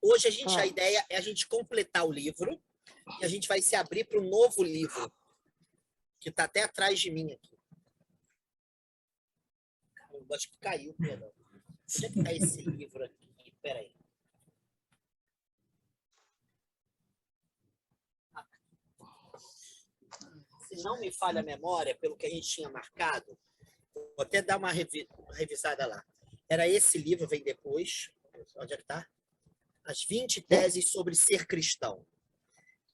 Hoje a ideia é a gente completar o livro e a gente vai se abrir para um novo livro, que está até atrás de mim aqui. Caramba, acho que caiu, perdão. Onde é que está esse livro aqui? Espera aí. Se não me falha a memória, pelo que a gente tinha marcado, vou até dar uma revisada lá. Era esse livro, vem depois. Onde é que está? As 20 teses sobre ser cristão.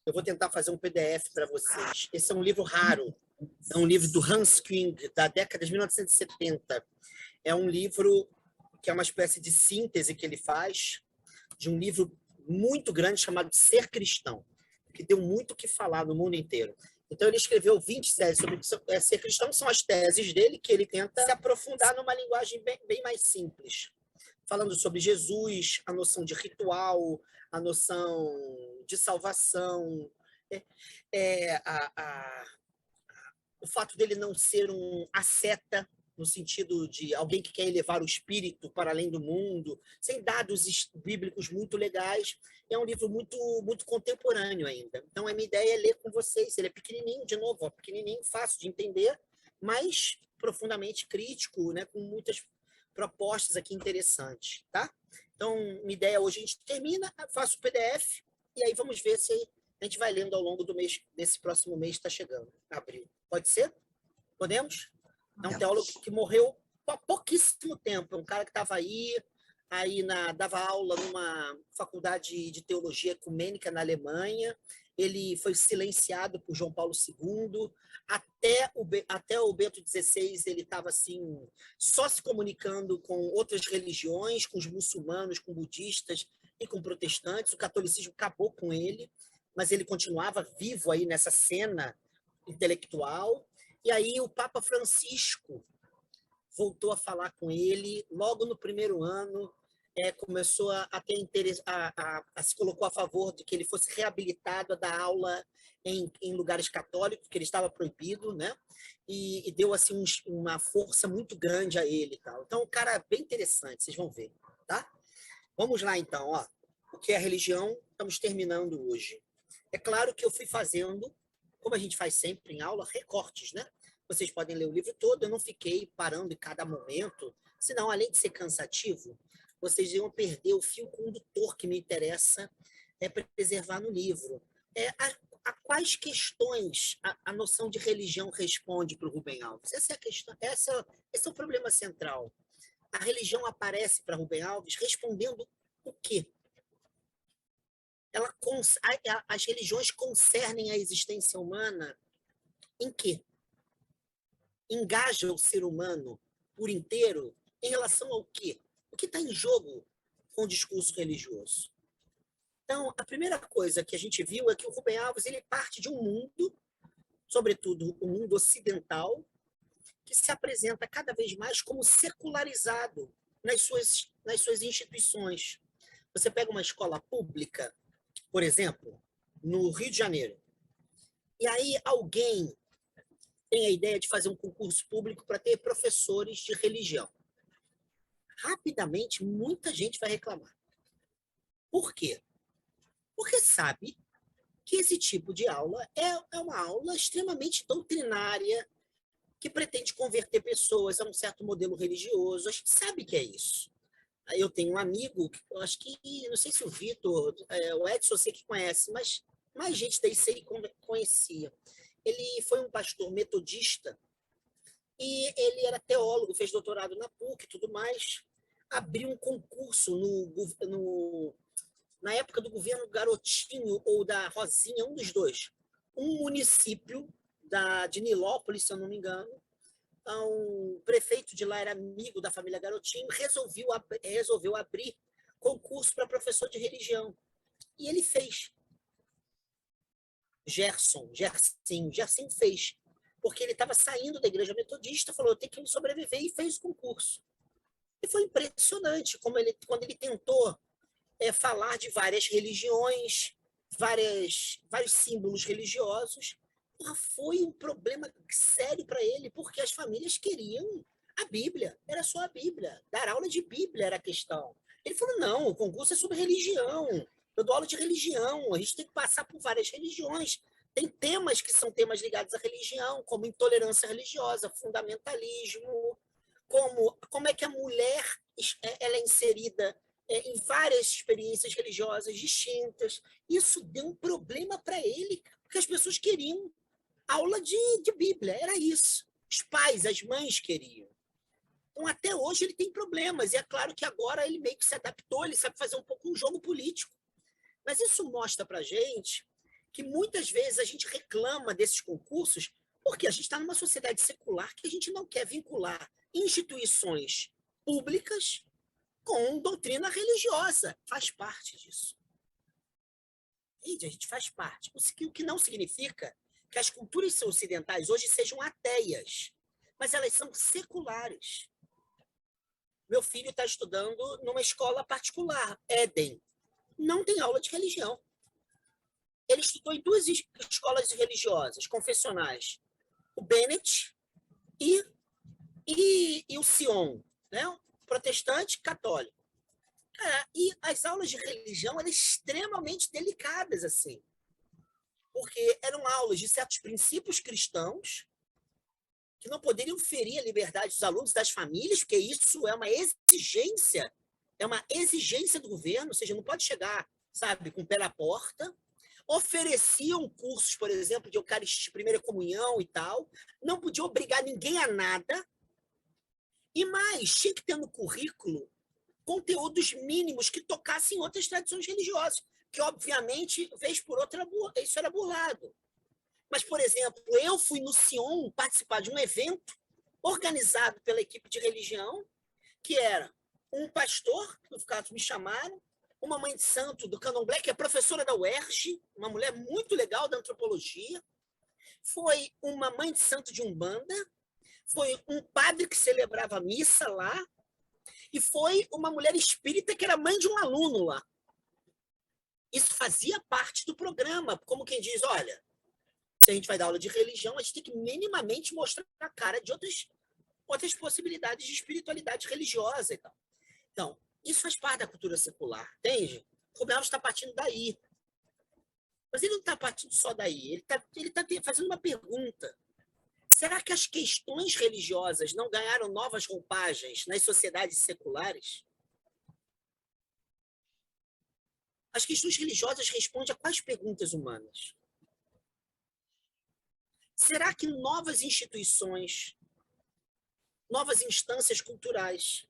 Eu vou tentar fazer um PDF para vocês. Esse é um livro raro. É um livro do Hans Küng, da década de 1970. É um livro que é uma espécie de síntese que ele faz de um livro muito grande chamado Ser Cristão, que deu muito o que falar no mundo inteiro. Então, ele escreveu 20 teses sobre ser cristão, são as teses dele, que ele tenta se aprofundar numa linguagem bem mais simples, falando sobre Jesus, a noção de ritual, a noção de salvação, o fato dele não ser um asceta, no sentido de alguém que quer elevar o espírito para além do mundo, sem dados bíblicos muito legais. É um livro muito contemporâneo ainda. Então, a minha ideia é ler com vocês. Ele é pequenininho, de novo, pequenininho, fácil de entender, mas profundamente crítico, né, com muitas propostas aqui interessantes, tá? Então, minha ideia hoje, a gente termina, faço o PDF, e aí vamos ver se a gente vai lendo ao longo do mês, desse próximo mês está chegando, abril. Pode ser? Podemos? É um teólogo que morreu há pouquíssimo tempo, um cara que estava aí dava aula numa faculdade de teologia ecumênica na Alemanha. Ele foi silenciado por João Paulo II. Até o Bento XVI, ele estava assim, só se comunicando com outras religiões, com os muçulmanos, com budistas e com protestantes. O catolicismo acabou com ele, mas ele continuava vivo aí nessa cena intelectual. E aí o Papa Francisco voltou a falar com ele logo no primeiro ano, começou a ter interesse, se colocou a favor de que ele fosse reabilitado a dar aula em lugares católicos, que ele estava proibido, né? E deu assim uma força muito grande a ele, tal. Então, um cara bem interessante, vocês vão ver, tá? Vamos lá, então, ó. O que é a religião? Estamos terminando hoje. É claro que eu fui fazendo, como a gente faz sempre em aula, recortes, né? Vocês podem ler o livro todo, eu não fiquei parando em cada momento, senão, além de ser cansativo, vocês iam perder o fio condutor que me interessa preservar no livro. A quais questões a noção de religião responde para o Rubem Alves? Essa é a questão, esse é o problema central. A religião aparece para Rubem Alves respondendo o quê? As religiões concernem a existência humana em quê? Engaja o ser humano por inteiro em relação ao quê? O que está em jogo com o discurso religioso? Então, a primeira coisa que a gente viu é que o Rubem Alves ele parte de um mundo, sobretudo o mundo ocidental, que se apresenta cada vez mais como secularizado nas suas instituições. Você pega uma escola pública, por exemplo, no Rio de Janeiro, e aí alguém tem a ideia de fazer um concurso público para ter professores de religião. Rapidamente, muita gente vai reclamar. Por quê? Porque sabe que esse tipo de aula é uma aula extremamente doutrinária, que pretende converter pessoas a um certo modelo religioso. A gente sabe que é isso. Eu tenho um amigo, eu acho que, não sei se o Vitor, o Edson, eu sei que conhece, mas mais gente daí sei que conhecia. Ele foi um pastor metodista e ele era teólogo, fez doutorado na PUC e tudo mais. Abriu um concurso na época do governo Garotinho ou da Rosinha, um dos dois. Um município de Nilópolis, se eu não me engano, o prefeito de lá era amigo da família Garotinho, resolveu abrir concurso para professor de religião. E ele fez. Gerson fez. Porque ele estava saindo da igreja metodista, falou, eu tenho que sobreviver, e fez o concurso. E foi impressionante quando ele tentou falar de várias religiões, vários símbolos religiosos. Foi um problema sério para ele, porque as famílias queriam a Bíblia, era só a Bíblia. Dar aula de Bíblia era a questão. Ele falou: não, o concurso é sobre religião. Eu dou aula de religião, a gente tem que passar por várias religiões. Tem temas que são temas ligados à religião, como intolerância religiosa, fundamentalismo, como é que a mulher ela é inserida em várias experiências religiosas distintas. Isso deu um problema para ele, porque as pessoas queriam aula de Bíblia, era isso. Os pais, as mães queriam. Então, até hoje, ele tem problemas. E é claro que agora ele meio que se adaptou, ele sabe fazer um pouco um jogo político. Mas isso mostra para a gente que muitas vezes a gente reclama desses concursos porque a gente está numa sociedade secular que a gente não quer vincular instituições públicas com doutrina religiosa. Faz parte disso. A gente faz parte. O que não significa que as culturas ocidentais hoje sejam ateias, mas elas são seculares. Meu filho está estudando numa escola particular, Éden. Não tem aula de religião. Ele estudou em duas escolas religiosas, confessionais. O Bennett e o Sion, né? Protestante católico. E as aulas de religião eram extremamente delicadas, assim, porque eram aulas de certos princípios cristãos que não poderiam ferir a liberdade dos alunos, das famílias, porque isso é uma exigência do governo, ou seja, não pode chegar, sabe, com o pé na porta. Ofereciam cursos, por exemplo, de Eucaristia, primeira comunhão e tal, não podia obrigar ninguém a nada, e mais, tinha que ter no currículo conteúdos mínimos que tocassem outras tradições religiosas, que, obviamente, vez por outra, isso era burlado. Mas, por exemplo, eu fui no Sion participar de um evento organizado pela equipe de religião, que era um pastor, que no caso me chamaram, uma mãe de santo do Candomblé, que é professora da UERJ, uma mulher muito legal da antropologia, foi uma mãe de santo de Umbanda, foi um padre que celebrava missa lá, e foi uma mulher espírita que era mãe de um aluno lá. Isso fazia parte do programa, como quem diz, olha, se a gente vai dar aula de religião, a gente tem que minimamente mostrar a cara de outras possibilidades de espiritualidade religiosa e tal. Então, isso faz parte da cultura secular, entende? O Rubem Alves está partindo daí. Mas ele não está partindo só daí, ele tá fazendo uma pergunta. Será que as questões religiosas não ganharam novas roupagens nas sociedades seculares? As questões religiosas respondem a quais perguntas humanas? Será que novas instituições, novas instâncias culturais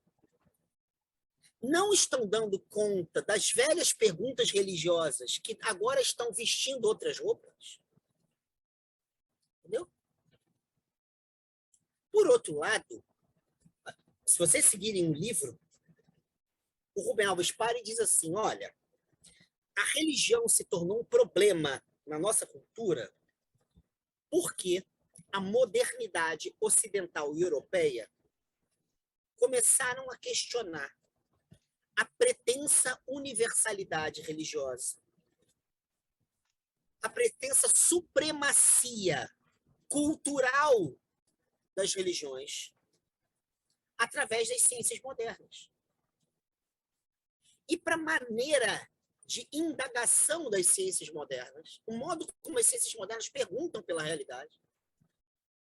não estão dando conta das velhas perguntas religiosas que agora estão vestindo outras roupas? Entendeu? Por outro lado, se vocês seguirem o livro, o Rubem Alves para e diz assim, olha, a religião se tornou um problema na nossa cultura porque a modernidade ocidental e europeia começaram a questionar a pretensa universalidade religiosa, a pretensa supremacia cultural das religiões através das ciências modernas. E para a maneira de indagação das ciências modernas, o modo como as ciências modernas perguntam pela realidade,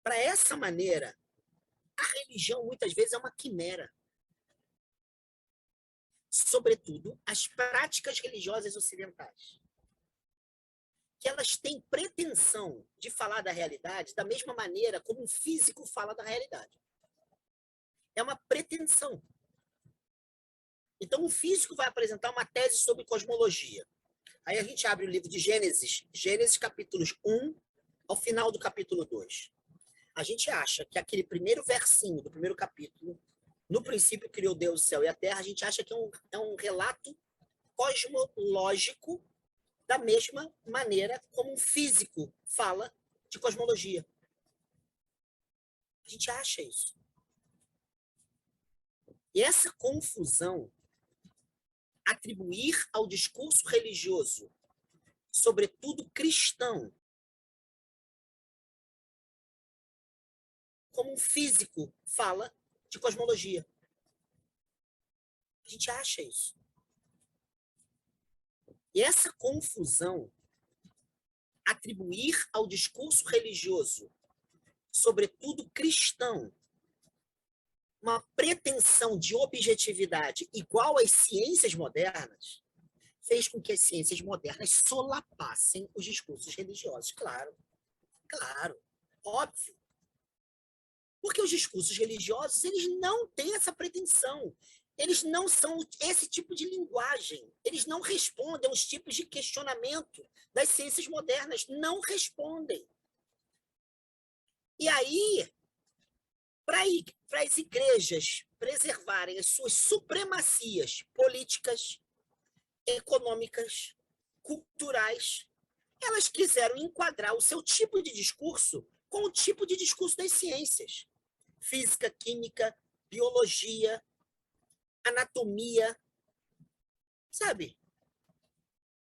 para essa maneira, a religião muitas vezes é uma quimera. Sobretudo, as práticas religiosas ocidentais, que elas têm pretensão de falar da realidade da mesma maneira como um físico fala da realidade. É uma pretensão. Então, um físico vai apresentar uma tese sobre cosmologia. Aí a gente abre o livro de Gênesis capítulos 1 ao final do capítulo 2. A gente acha que aquele primeiro versinho do primeiro capítulo, no princípio criou Deus o céu e a terra, a gente acha que é um relato cosmológico da mesma maneira como um físico fala de cosmologia. A gente acha isso. E essa confusão, atribuir ao discurso religioso, sobretudo cristão, como um físico fala de cosmologia. A gente acha isso. E essa confusão, atribuir ao discurso religioso, sobretudo cristão, uma pretensão de objetividade igual às ciências modernas, fez com que as ciências modernas solapassem os discursos religiosos. Claro, óbvio. Porque os discursos religiosos, eles não têm essa pretensão. Eles não são esse tipo de linguagem. Eles não respondem aos tipos de questionamento das ciências modernas. Não respondem. E aí, para as igrejas preservarem as suas supremacias políticas, econômicas, culturais, elas quiseram enquadrar o seu tipo de discurso com o tipo de discurso das ciências. Física, química, biologia, anatomia, sabe?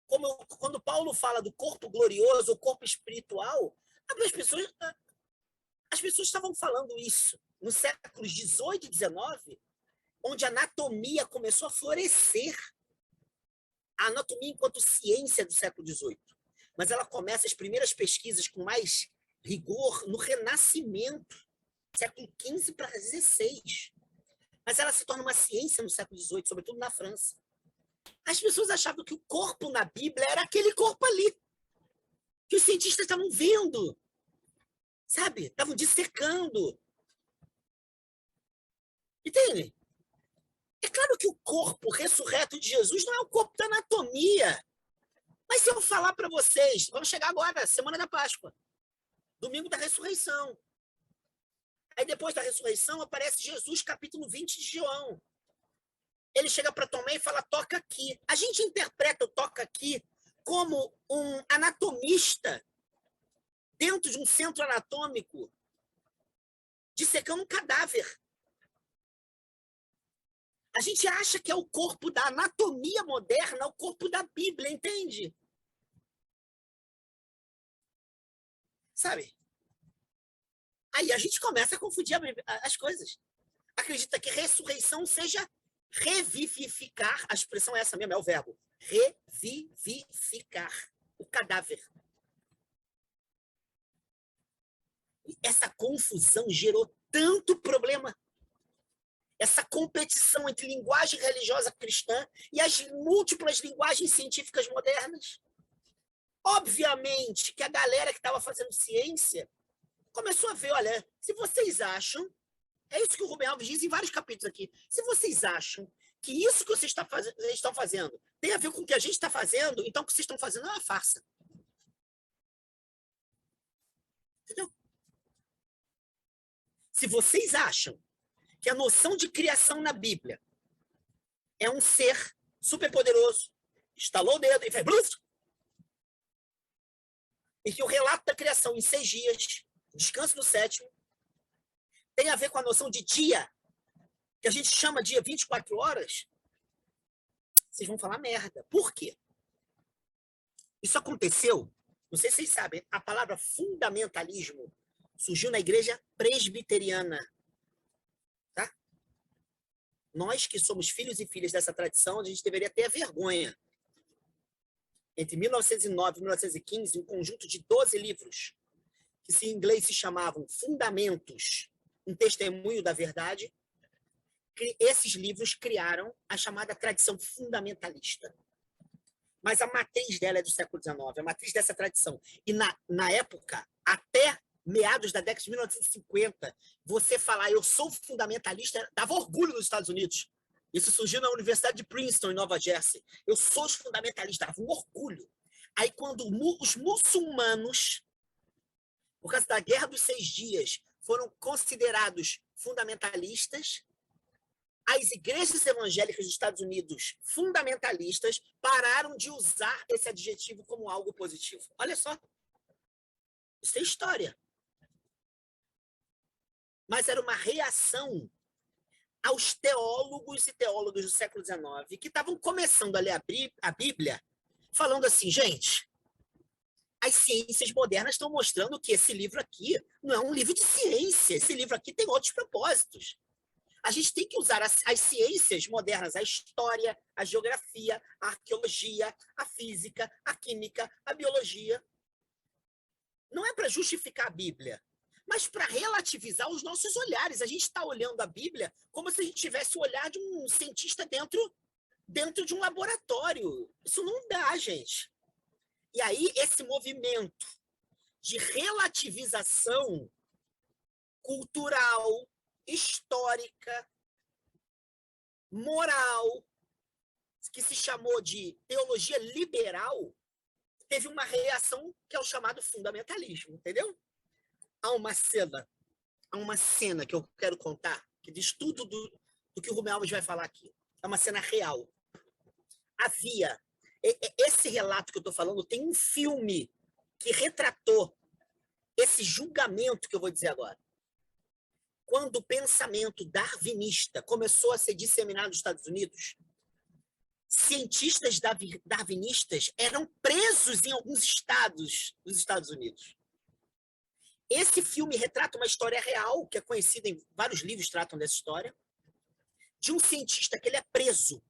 Quando Paulo fala do corpo glorioso, o corpo espiritual, as pessoas estavam falando isso nos séculos 18 e 19, onde a anatomia começou a florescer. A anatomia enquanto ciência do século 18. Mas ela começa as primeiras pesquisas com mais rigor no Renascimento, século XV para XVI. Mas ela se torna uma ciência no século XVIII, sobretudo na França. As pessoas achavam que o corpo na Bíblia era aquele corpo ali, que os cientistas estavam vendo, sabe? Estavam dissecando. Entende? É claro que o corpo ressurreto de Jesus não é o corpo da anatomia. Mas se eu falar para vocês, vamos chegar agora, semana da Páscoa, domingo da ressurreição. Aí depois da ressurreição aparece Jesus, capítulo 20 de João. Ele chega para Tomé e fala, toca aqui. A gente interpreta o toca aqui como um anatomista dentro de um centro anatômico dissecando um cadáver. A gente acha que é o corpo da anatomia moderna, o corpo da Bíblia, entende? Sabe? Aí a gente começa a confundir as coisas. Acredita que ressurreição seja revivificar, a expressão é essa mesmo, é o verbo, revivificar o cadáver. E essa confusão gerou tanto problema. Essa competição entre linguagem religiosa cristã e as múltiplas linguagens científicas modernas. Obviamente que a galera que estava fazendo ciência começou a ver, olha, se vocês acham, é isso que o Rubem Alves diz em vários capítulos aqui, se vocês acham que isso que vocês estão fazendo tem a ver com o que a gente está fazendo, então o que vocês estão fazendo é uma farsa. Entendeu? Se vocês acham que a noção de criação na Bíblia é um ser superpoderoso, estalou o dedo e fez bluf, e que o relato da criação em 6 dias, descanso no 7º, tem a ver com a noção de dia, que a gente chama dia 24 horas, vocês vão falar merda. Por quê? Isso aconteceu, não sei se vocês sabem, a palavra fundamentalismo surgiu na igreja presbiteriana. Tá? Nós que somos filhos e filhas dessa tradição, a gente deveria ter a vergonha. Entre 1909 e 1915, um conjunto de 12 livros, que em inglês se chamavam Fundamentos, um testemunho da verdade, esses livros criaram a chamada tradição fundamentalista. Mas a matriz dela é do século XIX, a matriz dessa tradição. E na época, até meados da década de 1950, você falar eu sou fundamentalista dava orgulho nos Estados Unidos. Isso surgiu na Universidade de Princeton, em Nova Jersey. Eu sou fundamentalista, dava um orgulho. Aí, quando os muçulmanos, por causa da Guerra dos 6 Dias, foram considerados fundamentalistas, as igrejas evangélicas dos Estados Unidos, fundamentalistas, pararam de usar esse adjetivo como algo positivo. Olha só. Isso é história. Mas era uma reação aos teólogos e teólogas do século XIX que estavam começando a ler a Bíblia, falando assim, gente, as ciências modernas estão mostrando que esse livro aqui não é um livro de ciência, esse livro aqui tem outros propósitos. A gente tem que usar as ciências modernas, a história, a geografia, a arqueologia, a física, a química, a biologia. Não é para justificar a Bíblia, mas para relativizar os nossos olhares. A gente está olhando a Bíblia como se a gente tivesse o olhar de um cientista dentro de um laboratório. Isso não dá, gente. E aí, esse movimento de relativização cultural, histórica, moral, que se chamou de teologia liberal, teve uma reação que é o chamado fundamentalismo, entendeu? Há uma cena que eu quero contar, que diz tudo do que o Rubem Alves vai falar aqui. É uma cena real. Havia... Esse relato que eu estou falando tem um filme que retratou esse julgamento que eu vou dizer agora. Quando o pensamento darwinista começou a ser disseminado nos Estados Unidos, cientistas darwinistas eram presos em alguns estados dos Estados Unidos. Esse filme retrata uma história real, que é conhecida em vários livros tratam dessa história, de um cientista que ele é preso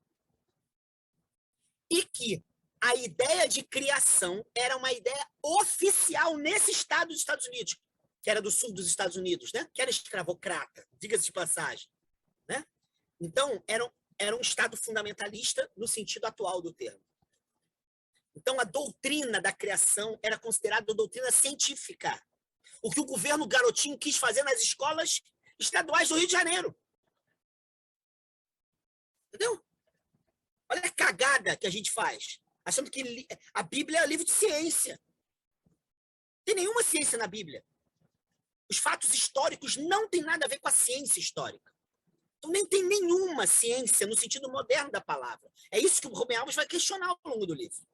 e que a ideia de criação era uma ideia oficial nesse estado dos Estados Unidos, que era do sul dos Estados Unidos, né? Que era escravocrata, diga-se de passagem, né? Então, era um estado fundamentalista no sentido atual do termo. Então, a doutrina da criação era considerada doutrina científica. O que o governo garotinho quis fazer nas escolas estaduais do Rio de Janeiro. Entendeu? Olha a cagada que a gente faz, achando que a Bíblia é livro de ciência. Não tem nenhuma ciência na Bíblia. Os fatos históricos não têm nada a ver com a ciência histórica. Então, nem tem nenhuma ciência no sentido moderno da palavra. É isso que o Rubem Alves vai questionar ao longo do livro.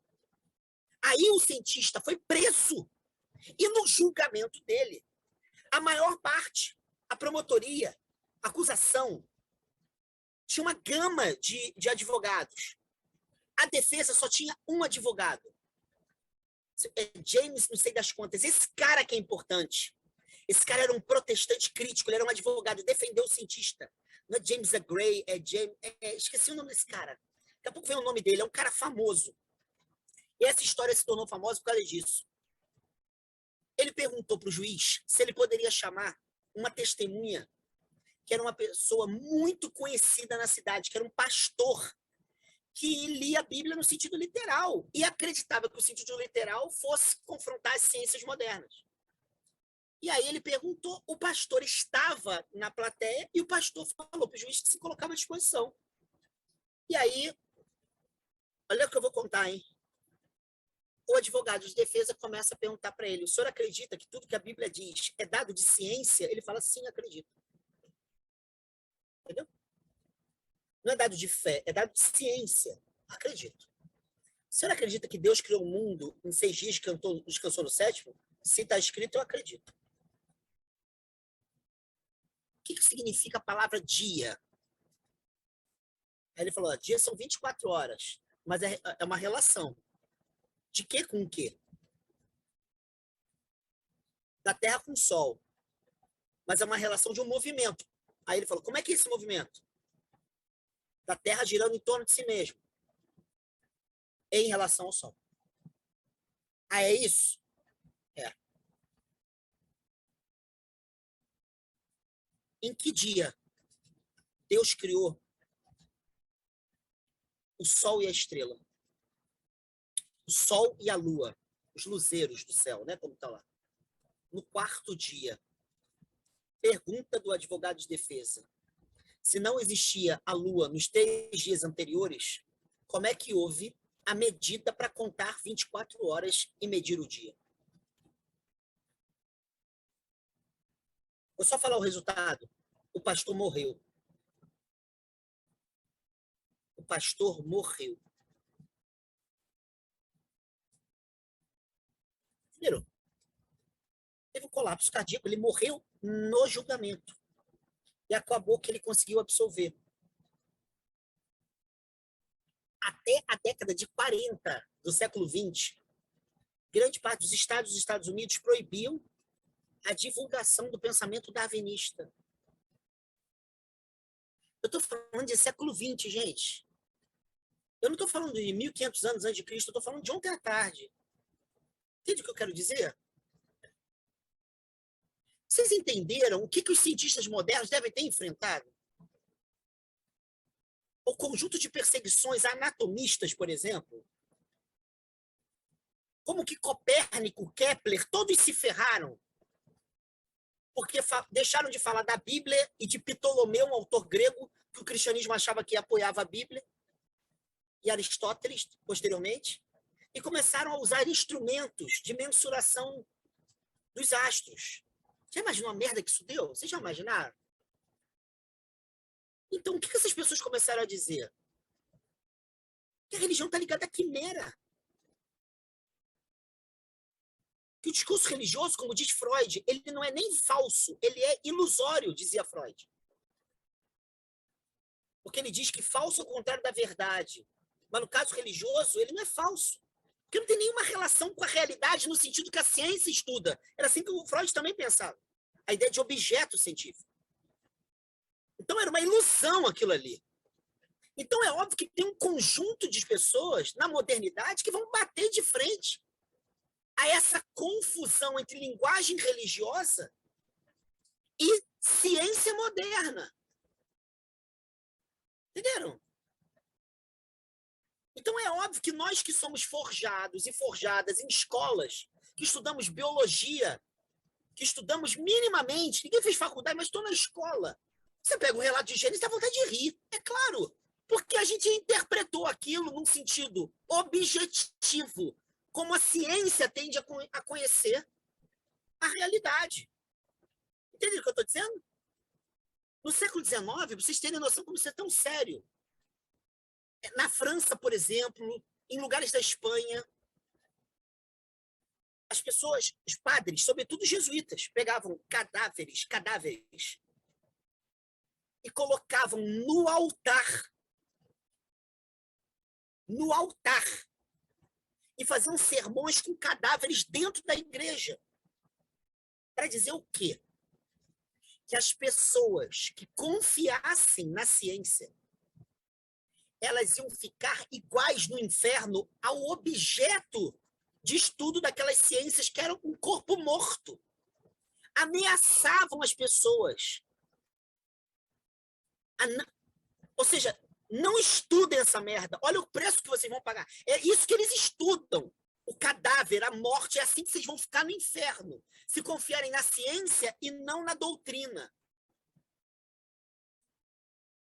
Aí o cientista foi preso. E no julgamento dele, a maior parte, a promotoria, a acusação, tinha uma gama de advogados. A defesa só tinha um advogado. James, não sei das contas. Esse cara que é importante. Esse cara era um protestante crítico, ele era um advogado, defendeu o cientista. Não é James Gray, é James... esqueci o nome desse cara. Daqui a pouco vem o nome dele, é um cara famoso. E essa história se tornou famosa por causa disso. Ele perguntou para o juiz se ele poderia chamar uma testemunha que era uma pessoa muito conhecida na cidade, que era um pastor que lia a Bíblia no sentido literal e acreditava que o sentido literal fosse confrontar as ciências modernas. E aí ele perguntou, o pastor estava na plateia e o pastor falou para o juiz que se colocava à disposição. E aí, olha o que eu vou contar, hein? O advogado de defesa começa a perguntar para ele, o senhor acredita que tudo que a Bíblia diz é dado de ciência? Ele fala, sim, acredito. Entendeu? Não é dado de fé, é dado de ciência. Acredito. O senhor acredita que Deus criou o mundo em 6 dias e descansou no 7º? Se está escrito, eu acredito. O que significa a palavra dia? Aí ele falou, dia são 24 horas, mas é uma relação. De que com o quê? Da Terra com o Sol. Mas é uma relação de um movimento. Aí ele falou, como é que é esse movimento? Da Terra girando em torno de si mesmo. Em relação ao Sol. Ah, é isso? É. Em que dia Deus criou o Sol e a estrela? O Sol e a Lua. Os luzeiros do céu, né? Como está lá. No 4º dia. Pergunta do advogado de defesa. Se não existia a Lua nos 3 dias anteriores, como é que houve a medida para contar 24 horas e medir o dia? Vou só falar o resultado. O pastor morreu. O pastor morreu. Primeiro, teve um colapso cardíaco, ele morreu no julgamento. E acabou que ele conseguiu absolver. Até a década de 40 do século XX, grande parte dos Estados Unidos proibiam a divulgação do pensamento darwinista. Eu estou falando de século XX, gente. Eu não estou falando de 1500 anos antes de Cristo, eu estou falando de ontem à tarde. Entende o que eu quero dizer? Vocês entenderam o que os cientistas modernos devem ter enfrentado? O conjunto de perseguições anatomistas, por exemplo, como que Copérnico, Kepler, todos se ferraram porque deixaram de falar da Bíblia e de Ptolomeu, um autor grego que o cristianismo achava que apoiava a Bíblia, e Aristóteles, posteriormente, e começaram a usar instrumentos de mensuração dos astros. Já imaginou a merda que isso deu? Vocês já imaginaram? Então, o que essas pessoas começaram a dizer? Que a religião está ligada à quimera. Que o discurso religioso, como diz Freud, ele não é nem falso, ele é ilusório, dizia Freud. Porque ele diz que falso é o contrário da verdade. Mas no caso religioso, ele não é falso. Porque não tem nenhuma relação com a realidade no sentido que a ciência estuda. Era assim que o Freud também pensava. A ideia de objeto científico. Então era uma ilusão aquilo ali. Então é óbvio que tem um conjunto de pessoas na modernidade que vão bater de frente a essa confusão entre linguagem religiosa e ciência moderna. Entenderam? Então é óbvio que nós que somos forjados e forjadas em escolas, que estudamos biologia, que estudamos minimamente, ninguém fez faculdade, mas estou na escola. Você pega o relato de Gênesis e dá vontade de rir, é claro, porque a gente interpretou aquilo num sentido objetivo, como a ciência tende a conhecer a realidade. Entendeu o que eu estou dizendo? No século XIX, vocês terem noção como isso é tão sério. Na França, por exemplo, em lugares da Espanha, as pessoas, os padres, sobretudo os jesuítas, pegavam cadáveres, e colocavam no altar, e faziam sermões com cadáveres dentro da igreja. Para dizer o quê? Que as pessoas que confiassem na ciência, elas iam ficar iguais no inferno ao objeto de estudo daquelas ciências que eram um corpo morto. Ameaçavam as pessoas. Ou seja, não estudem essa merda. Olha o preço que vocês vão pagar. É isso que eles estudam. O cadáver, a morte, é assim que vocês vão ficar no inferno. Se confiarem na ciência e não na doutrina.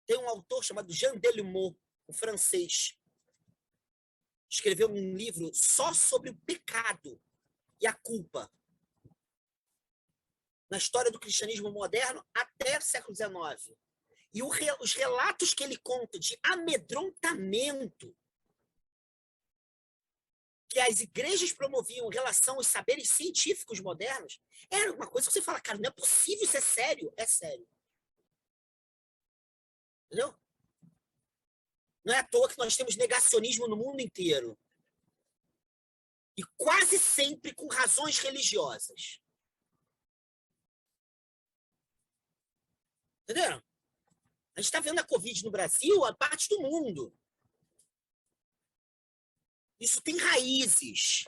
Tem um autor chamado Jean Delumeau, um francês. Escreveu um livro só sobre o pecado e a culpa. Na história do cristianismo moderno até o século XIX. E os relatos que ele conta de amedrontamento que as igrejas promoviam em relação aos saberes científicos modernos, era uma coisa que você fala, cara, não é possível, isso é sério. É sério. Entendeu? Não é à toa que nós temos negacionismo no mundo inteiro. E quase sempre com razões religiosas. Entenderam? A gente está vendo a Covid no Brasil, a parte do mundo. Isso tem raízes.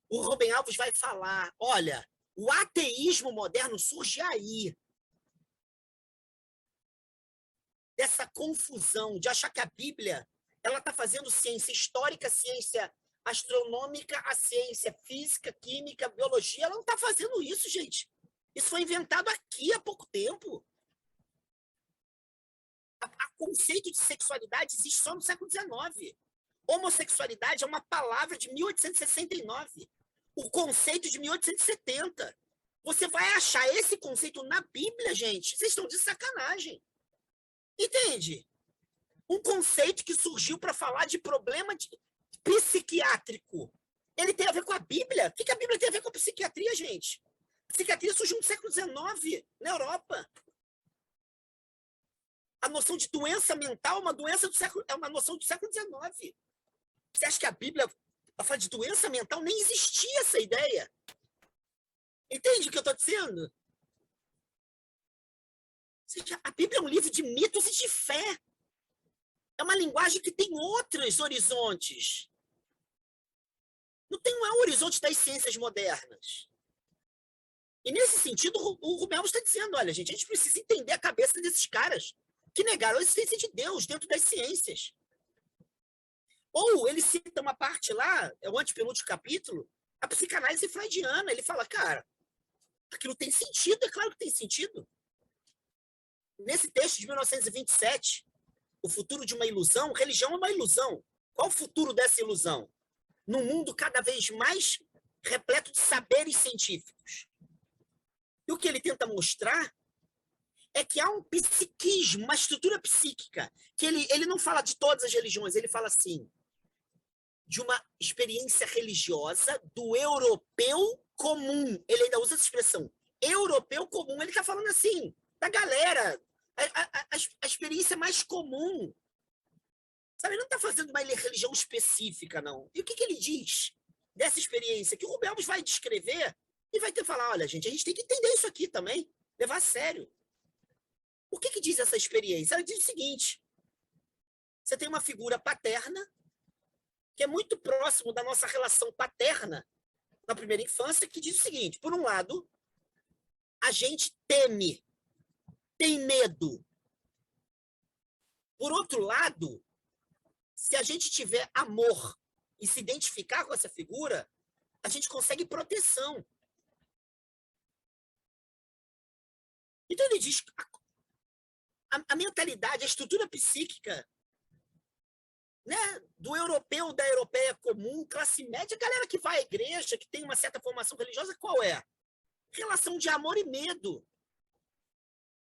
O Rubem Alves vai falar, olha, o ateísmo moderno surge aí. Dessa confusão de achar que a Bíblia ela está fazendo ciência histórica, ciência astronômica, a ciência física, química, biologia. Ela não está fazendo isso, gente. Isso foi inventado aqui há pouco tempo. O conceito de sexualidade existe só no século XIX. Homossexualidade é uma palavra de 1869. O conceito de 1870. Você vai achar esse conceito na Bíblia, gente? Vocês estão de sacanagem. Entende? Um conceito que surgiu para falar de problema psiquiátrico. Ele tem a ver com a Bíblia? O que a Bíblia tem a ver com a psiquiatria, gente? A psiquiatria surgiu no século XIX, na Europa. A noção de doença mental é uma noção do século XIX. Você acha que a Bíblia fala de doença mental? Nem existia essa ideia. Entende o que eu estou dizendo? Ou seja, a Bíblia é um livro de mitos e de fé. É uma linguagem que tem outros horizontes. Não é o horizonte das ciências modernas. E, nesse sentido, o Rubem está dizendo, olha, gente, a gente precisa entender a cabeça desses caras que negaram a existência de Deus dentro das ciências. Ou ele cita uma parte lá, é o antepenúltimo capítulo, a psicanálise freudiana. Ele fala, cara, aquilo tem sentido, é claro que tem sentido. Nesse texto de 1927, O Futuro de uma Ilusão, religião é uma ilusão. Qual o futuro dessa ilusão? Num mundo cada vez mais repleto de saberes científicos. E o que ele tenta mostrar é que há um psiquismo, uma estrutura psíquica, que ele não fala de todas as religiões, ele fala assim, de uma experiência religiosa do europeu comum. Ele ainda usa essa expressão, europeu comum. Ele está falando assim, da galera, a experiência mais comum. Sabe, ele não está fazendo uma religião específica, não. E o que ele diz dessa experiência? Que o Rubem Alves vai descrever e vai ter que falar, olha, gente, a gente tem que entender isso aqui também, levar a sério. O que diz essa experiência? Ela diz o seguinte, você tem uma figura paterna, que é muito próximo da nossa relação paterna na primeira infância, que diz o seguinte, por um lado, a gente teme, tem medo. Por outro lado, se a gente tiver amor e se identificar com essa figura, a gente consegue proteção. Então ele diz, a mentalidade, a estrutura psíquica, né, do europeu, da europeia comum, classe média, a galera que vai à igreja, que tem uma certa formação religiosa, qual é? Relação de amor e medo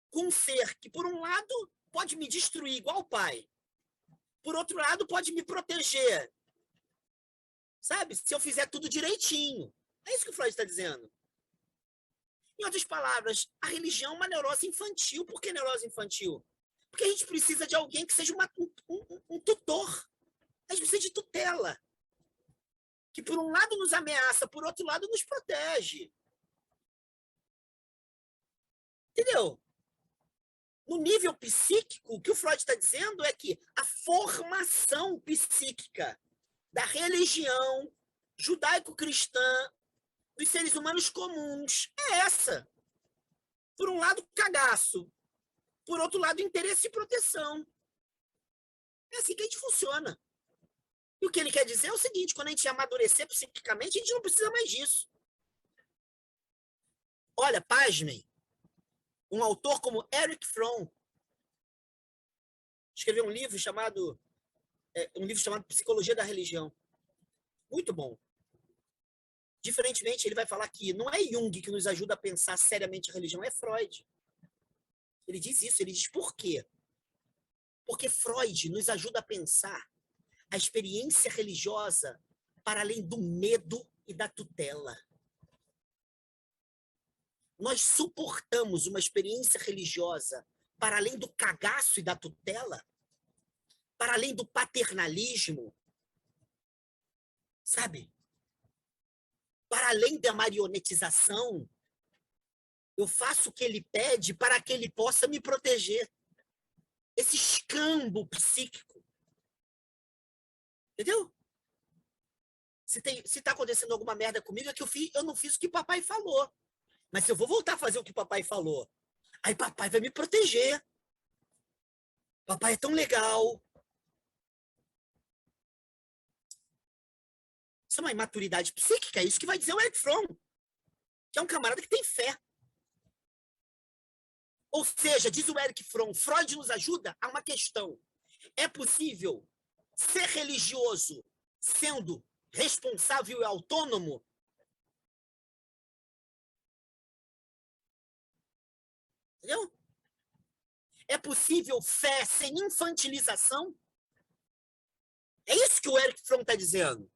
com um ser que, por um lado, pode me destruir igual o pai, por outro lado, pode me proteger, sabe? Se eu fizer tudo direitinho. É isso que o Freud está dizendo. Em outras palavras, a religião é uma neurose infantil. Por que neurose infantil? Porque a gente precisa de alguém que seja um tutor. A gente precisa de tutela. Que, por um lado, nos ameaça, por outro lado, nos protege. Entendeu? No nível psíquico, o que o Freud está dizendo é que a formação psíquica da religião judaico-cristã dos seres humanos comuns é essa. Por um lado, cagaço. Por outro lado, interesse e proteção. É assim que a gente funciona. E o que ele quer dizer é o seguinte, quando a gente amadurecer psiquicamente, a gente não precisa mais disso. Olha, pasmem, um autor como Erich Fromm escreveu um livro chamado Psicologia da Religião. Muito bom. Diferentemente, ele vai falar que não é Jung que nos ajuda a pensar seriamente a religião, é Freud. Ele diz isso, ele diz por quê? Porque Freud nos ajuda a pensar a experiência religiosa para além do medo e da tutela. Nós suportamos uma experiência religiosa para além do cagaço e da tutela, para além do paternalismo, sabe? Para além da marionetização, eu faço o que ele pede para que ele possa me proteger. Esse escambo psíquico. Entendeu? Se está acontecendo alguma merda comigo, é que eu não fiz o que papai falou. Mas se eu vou voltar a fazer o que papai falou, aí papai vai me proteger. Papai é tão legal. Isso é uma imaturidade psíquica, é isso que vai dizer o Erich Fromm, que é um camarada que tem fé. Ou seja, diz o Erich Fromm, Freud nos ajuda a uma questão. É possível ser religioso sendo responsável e autônomo? Entendeu? É possível fé sem infantilização? É isso que o Erich Fromm está dizendo.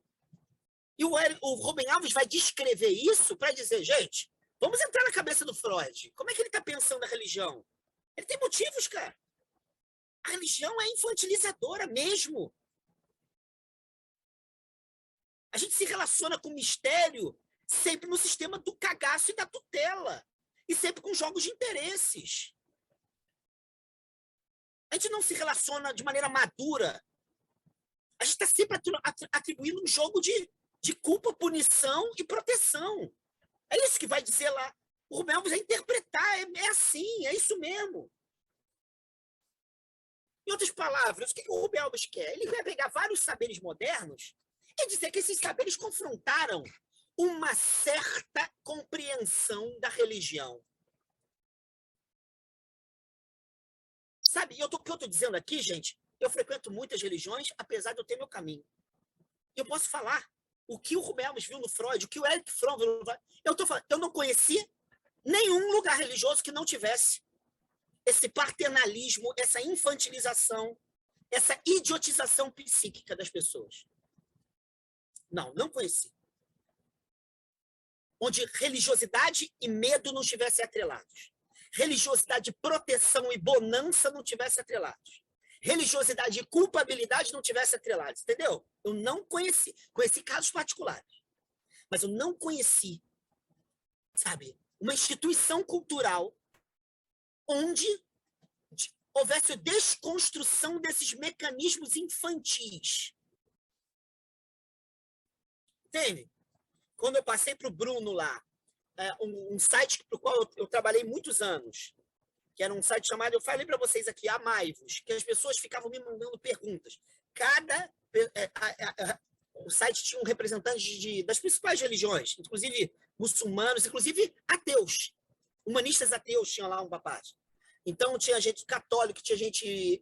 E o Rubem Alves vai descrever isso para dizer, gente, Vamos entrar na cabeça do Freud. Como é que ele está pensando a religião? Ele tem motivos, cara. A religião é infantilizadora mesmo. A gente se relaciona com o mistério sempre no sistema do cagaço e da tutela. E sempre com jogos de interesses. A gente não se relaciona de maneira madura. A gente está sempre atribuindo um jogo de culpa, punição e proteção. É isso que vai dizer lá. O Rubem Alves vai interpretar, é assim, é isso mesmo. Em outras palavras, o que o Rubem Alves quer? Ele vai pegar vários saberes modernos e dizer que esses saberes confrontaram uma certa compreensão da religião. Sabe, o que eu estou dizendo aqui, gente, eu frequento muitas religiões, apesar de eu ter meu caminho. Eu posso falar o que o Rubem Alves viu no Freud, o que o Erich Fromm viu no Freud. Eu não conheci nenhum lugar religioso que não tivesse esse paternalismo, essa infantilização, essa idiotização psíquica das pessoas. Não conheci. Onde religiosidade e medo não estivessem atrelados. Religiosidade, proteção e bonança não tivessem atrelados. Religiosidade e culpabilidade não tivessem atrelados, entendeu? Eu não conheci. Conheci casos particulares. Mas eu não conheci, sabe, uma instituição cultural onde houvesse a desconstrução desses mecanismos infantis. Entende? Quando eu passei para o Bruno lá, um site para o qual eu trabalhei muitos anos, que era um site chamado, eu falei para vocês aqui, Amaivos, que as pessoas ficavam me mandando perguntas. O site tinha um representante das principais religiões, inclusive muçulmanos, inclusive ateus, humanistas ateus tinham lá uma parte. Então, tinha gente católica, tinha gente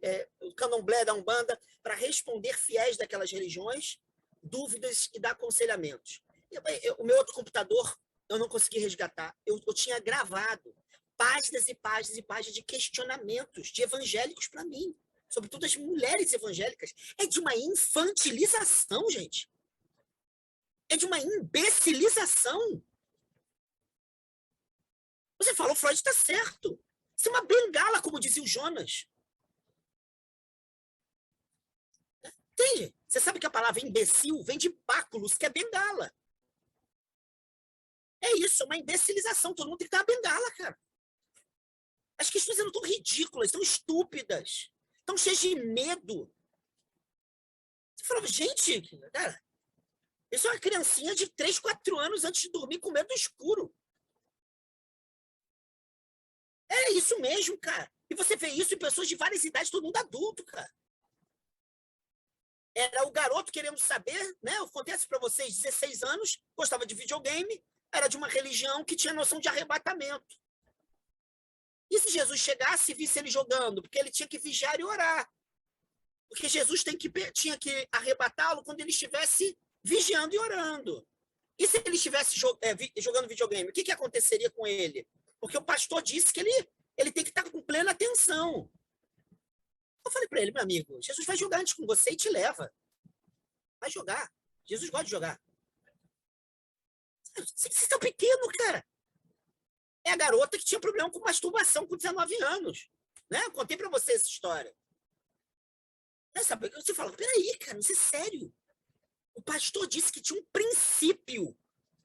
candomblé da Umbanda, para responder fiéis daquelas religiões, dúvidas e dar aconselhamentos. O meu outro computador, eu não consegui resgatar. Eu tinha gravado páginas e páginas e páginas de questionamentos de evangélicos para mim, sobretudo as mulheres evangélicas. É de uma infantilização, gente. É de uma imbecilização. Você fala, o Freud está certo. Isso é uma bengala, como dizia o Jonas. Entende? Você sabe que a palavra imbecil vem de báculos, que é bengala. É isso, é uma imbecilização. Todo mundo tem que ter uma bengala, cara. As questões eram tão ridículas, tão estúpidas, tão cheias de medo. Você falava, gente, cara, isso é uma criancinha de 3, 4 anos antes de dormir com medo do escuro. É isso mesmo, cara. E você vê isso em pessoas de várias idades, todo mundo adulto, cara. Era o garoto querendo saber, né? Eu contei isso para vocês, 16 anos, gostava de videogame, era de uma religião que tinha noção de arrebatamento. E se Jesus chegasse e visse ele jogando? Porque ele tinha que vigiar e orar. Porque Jesus tinha que arrebatá-lo quando ele estivesse vigiando e orando. E se ele estivesse jogando videogame, o que aconteceria com ele? Porque o pastor disse que ele tem que estar com plena atenção. Eu falei para ele, meu amigo, Jesus vai jogar antes com você e te leva. Vai jogar. Jesus gosta de jogar. Vocês estão pequenos, cara. É a garota que tinha problema com masturbação com 19 anos. Né? Eu contei para você essa história. Você fala, peraí, cara, isso é sério. O pastor disse que tinha um princípio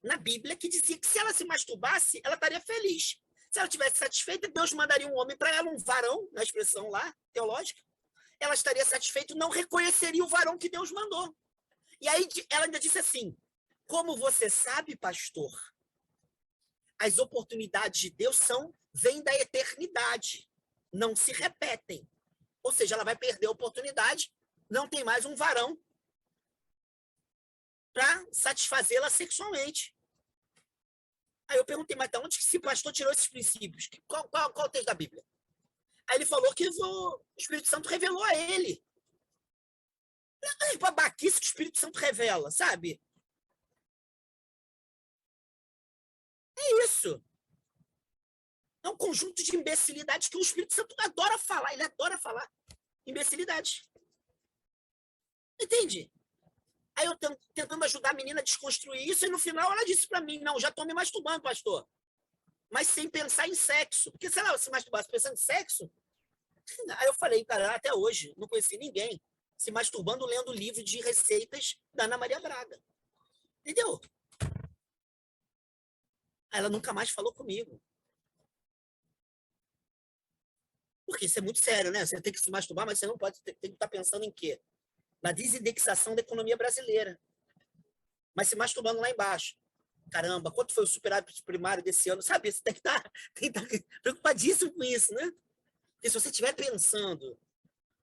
na Bíblia que dizia que se ela se masturbasse, ela estaria feliz. Se ela estivesse satisfeita, Deus mandaria um homem para ela, um varão, na expressão lá, teológica. Ela estaria satisfeita e não reconheceria o varão que Deus mandou. E aí ela ainda disse assim, como você sabe, pastor, as oportunidades de Deus vêm da eternidade, não se repetem. Ou seja, ela vai perder a oportunidade, não tem mais um varão para satisfazê-la sexualmente. Aí eu perguntei, mas de onde que esse pastor tirou esses princípios? Qual o texto da Bíblia? Aí ele falou que o Espírito Santo revelou a ele. É babaquice que o Espírito Santo revela, sabe? É isso. É um conjunto de imbecilidades que o Espírito Santo adora falar. Ele adora falar. Imbecilidade. Entende? Aí eu tentando ajudar a menina a desconstruir isso, e no final ela disse para mim, não, já estou me masturbando, pastor. mas sem pensar em sexo. Porque, sei lá, se masturbasse pensando em sexo, aí eu falei, cara, até hoje, não conheci ninguém se masturbando lendo livro de receitas da Ana Maria Braga. Entendeu? Ela nunca mais falou comigo. Porque isso é muito sério, né? Você tem que se masturbar, mas você não pode, tem que estar pensando em quê? Na desindexação da economia brasileira. Mas se masturbando lá embaixo. Caramba, quanto foi o superávit primário desse ano? Sabe, você tem que estar preocupadíssimo com isso, né? Porque se você estiver pensando,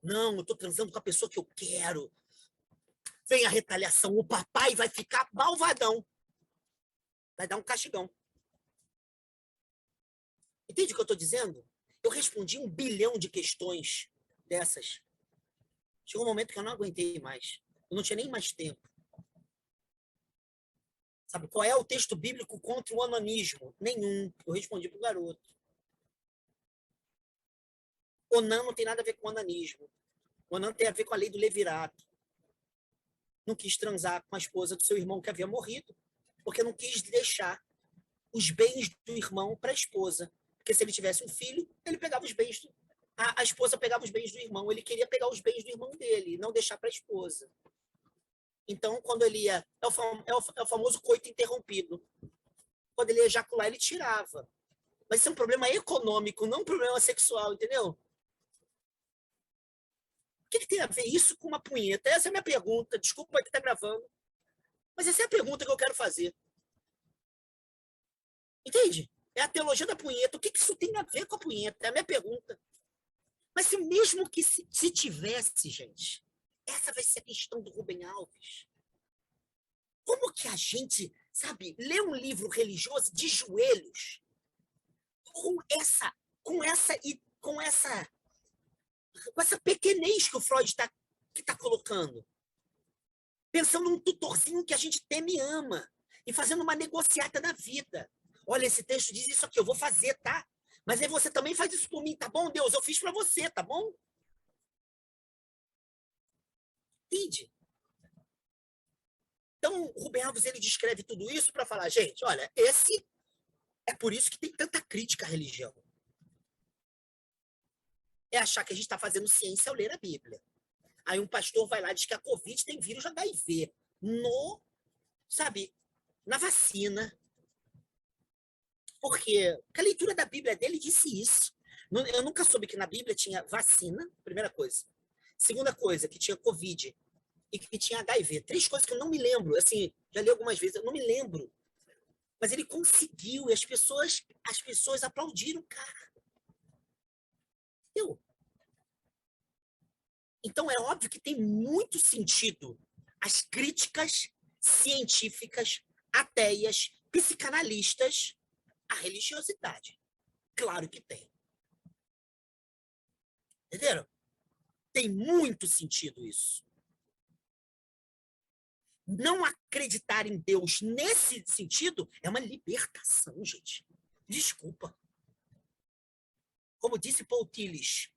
não, eu estou transando com a pessoa que eu quero, vem a retaliação, o papai vai ficar malvadão. Vai dar um castigão. Entende o que eu estou dizendo? Eu respondi 1 bilhão de questões dessas. Chegou um momento que eu não aguentei mais. Eu não tinha nem mais tempo. Sabe, qual é o texto bíblico contra o onanismo? Nenhum. Eu respondi pro garoto. Onan não tem nada a ver com onanismo. Onan tem a ver com a lei do levirato. Não quis transar com a esposa do seu irmão que havia morrido, porque não quis deixar os bens do irmão para a esposa. Porque se ele tivesse um filho, ele pegava os bens. A esposa pegava os bens do irmão. Ele queria pegar os bens do irmão dele e não deixar para a esposa. Então, quando ele ia. É o famoso coito interrompido. Quando ele ia ejacular, ele tirava. Mas isso é um problema econômico, não um problema sexual, entendeu? O que tem a ver isso com uma punheta? Essa é a minha pergunta. Desculpa que está gravando. Mas essa é a pergunta que eu quero fazer. Entende? É a teologia da punheta. O que isso tem a ver com a punheta? É a minha pergunta. Mas se mesmo que se tivesse, gente, essa vai ser a questão do Rubem Alves. Como que a gente, sabe, lê um livro religioso de joelhos com essa, com essa e com essa pequenez que o Freud está colocando? Pensando num tutorzinho que a gente teme e ama e fazendo uma negociata na vida. Olha, esse texto diz isso aqui, eu vou fazer, tá? Mas aí você também faz isso por mim, tá bom, Deus? Eu fiz para você, tá bom? Entende? Então, o Rubem Alves ele descreve tudo isso para falar, gente, olha, esse é por isso que tem tanta crítica à religião. É achar que a gente está fazendo ciência ao ler a Bíblia. Aí um pastor vai lá e diz que a Covid tem vírus HIV. Sabe, na vacina. Porque a leitura da Bíblia dele disse isso. Eu nunca soube que na Bíblia tinha vacina, primeira coisa. Segunda coisa, que tinha Covid e que tinha HIV. 3 coisas que eu não me lembro. Assim, já li algumas vezes, eu não me lembro. Mas ele conseguiu e as pessoas aplaudiram, cara. Entendeu? Então é óbvio que tem muito sentido as críticas científicas, ateias, psicanalistas à religiosidade. Claro que tem. Entenderam? Tem muito sentido isso. Não acreditar em Deus nesse sentido é uma libertação, gente. Desculpa. Como disse Paul Tillich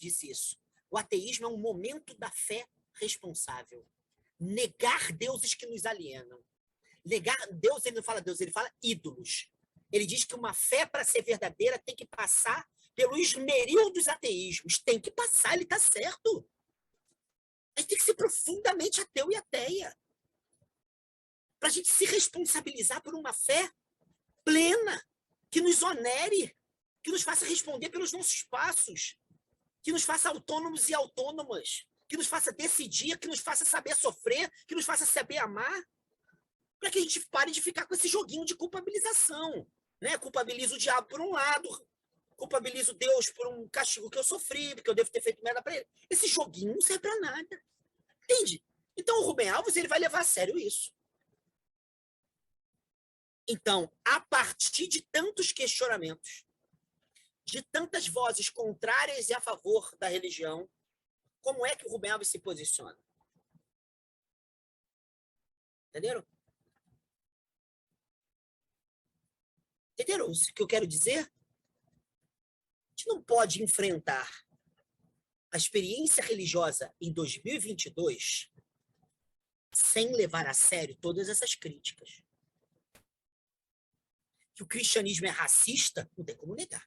disse isso. O ateísmo é um momento da fé responsável. Negar deuses que nos alienam. Negar Deus, ele não fala Deus, ele fala ídolos. Ele diz que uma fé, para ser verdadeira, tem que passar pelo esmeril dos ateísmos. Tem que passar, ele está certo. A gente tem que ser profundamente ateu e ateia. Para a gente se responsabilizar por uma fé plena, que nos onere, que nos faça responder pelos nossos passos, que nos faça autônomos e autônomas, que nos faça decidir, que nos faça saber sofrer, que nos faça saber amar, para que a gente pare de ficar com esse joguinho de culpabilização. Né? Culpabilizo o diabo por um lado, culpabilizo Deus por um castigo que eu sofri, porque eu devo ter feito merda para ele. Esse joguinho não serve para nada. Entende? Então o Rubem Alves ele vai levar a sério isso. Então, a partir de tantos questionamentos, de tantas vozes contrárias e a favor da religião, como é que o Rubem Alves se posiciona? Entenderam? Entenderam o que eu quero dizer? A gente não pode enfrentar a experiência religiosa em 2022 sem levar a sério todas essas críticas. que o cristianismo é racista, não tem como negar.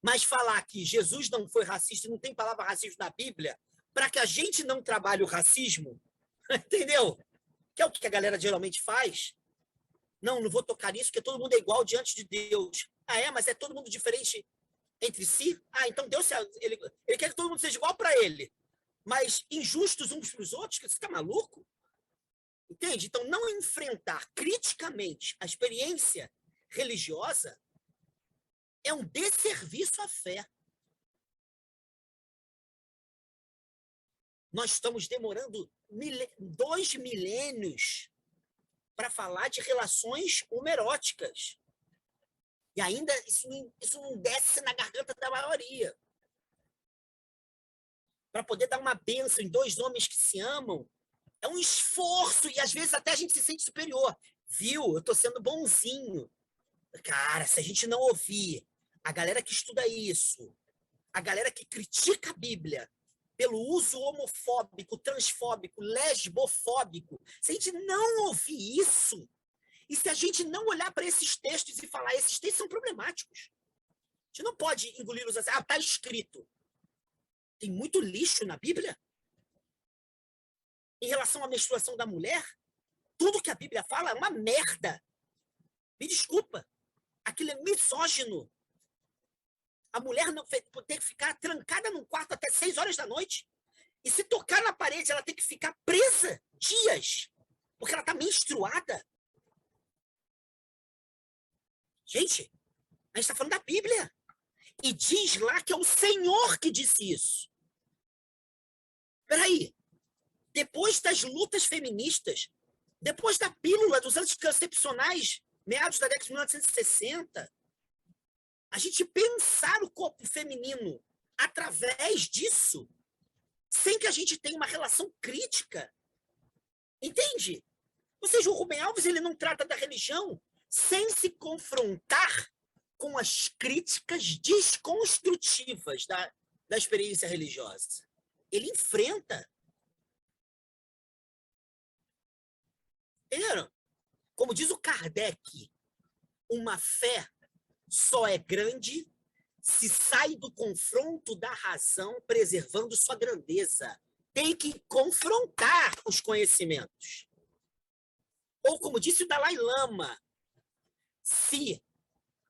Mas falar que Jesus não foi racista, não tem palavra racismo na Bíblia, para que a gente não trabalhe o racismo, entendeu? Que é o que a galera geralmente faz. Não vou tocar nisso, porque todo mundo é igual diante de Deus. Ah, é? Mas é todo mundo diferente entre si? Ah, então Deus, ele quer que todo mundo seja igual para ele. Mas injustos uns para os outros? Você está maluco? Entende? Então, não enfrentar criticamente a experiência religiosa é um desserviço à fé. Nós estamos demorando 2 milênios para falar de relações homeróticas. E ainda isso não desce na garganta da maioria. Para poder dar uma bênção em 2 homens que se amam, é um esforço, e às vezes até a gente se sente superior. Viu? Eu estou sendo bonzinho. Cara, se a gente não ouvir a galera que estuda isso, a galera que critica a Bíblia pelo uso homofóbico, transfóbico, lesbofóbico, se a gente não ouvir isso, e se a gente não olhar para esses textos e falar, esses textos são problemáticos, a gente não pode engoli-los assim, está escrito. Tem muito lixo na Bíblia em relação à menstruação da mulher. Tudo que a Bíblia fala é uma merda. Me desculpa. Aquilo é misógino. A mulher não tem que ficar trancada num quarto até 6 horas da noite. E se tocar na parede, ela tem que ficar presa dias, porque ela está menstruada. Gente, a gente está falando da Bíblia. E diz lá que é o Senhor que disse isso. Peraí. Depois das lutas feministas, depois da pílula dos anticoncepcionais, meados da década de 1960, a gente pensar o corpo feminino através disso, sem que a gente tenha uma relação crítica. Entende? Ou seja, o Rubem Alves ele não trata da religião sem se confrontar com as críticas desconstrutivas da experiência religiosa. Ele enfrenta. Entenderam? Como diz o Kardec, uma fé só é grande se sai do confronto da razão, preservando sua grandeza. Tem que confrontar os conhecimentos. Ou, como disse o Dalai Lama, se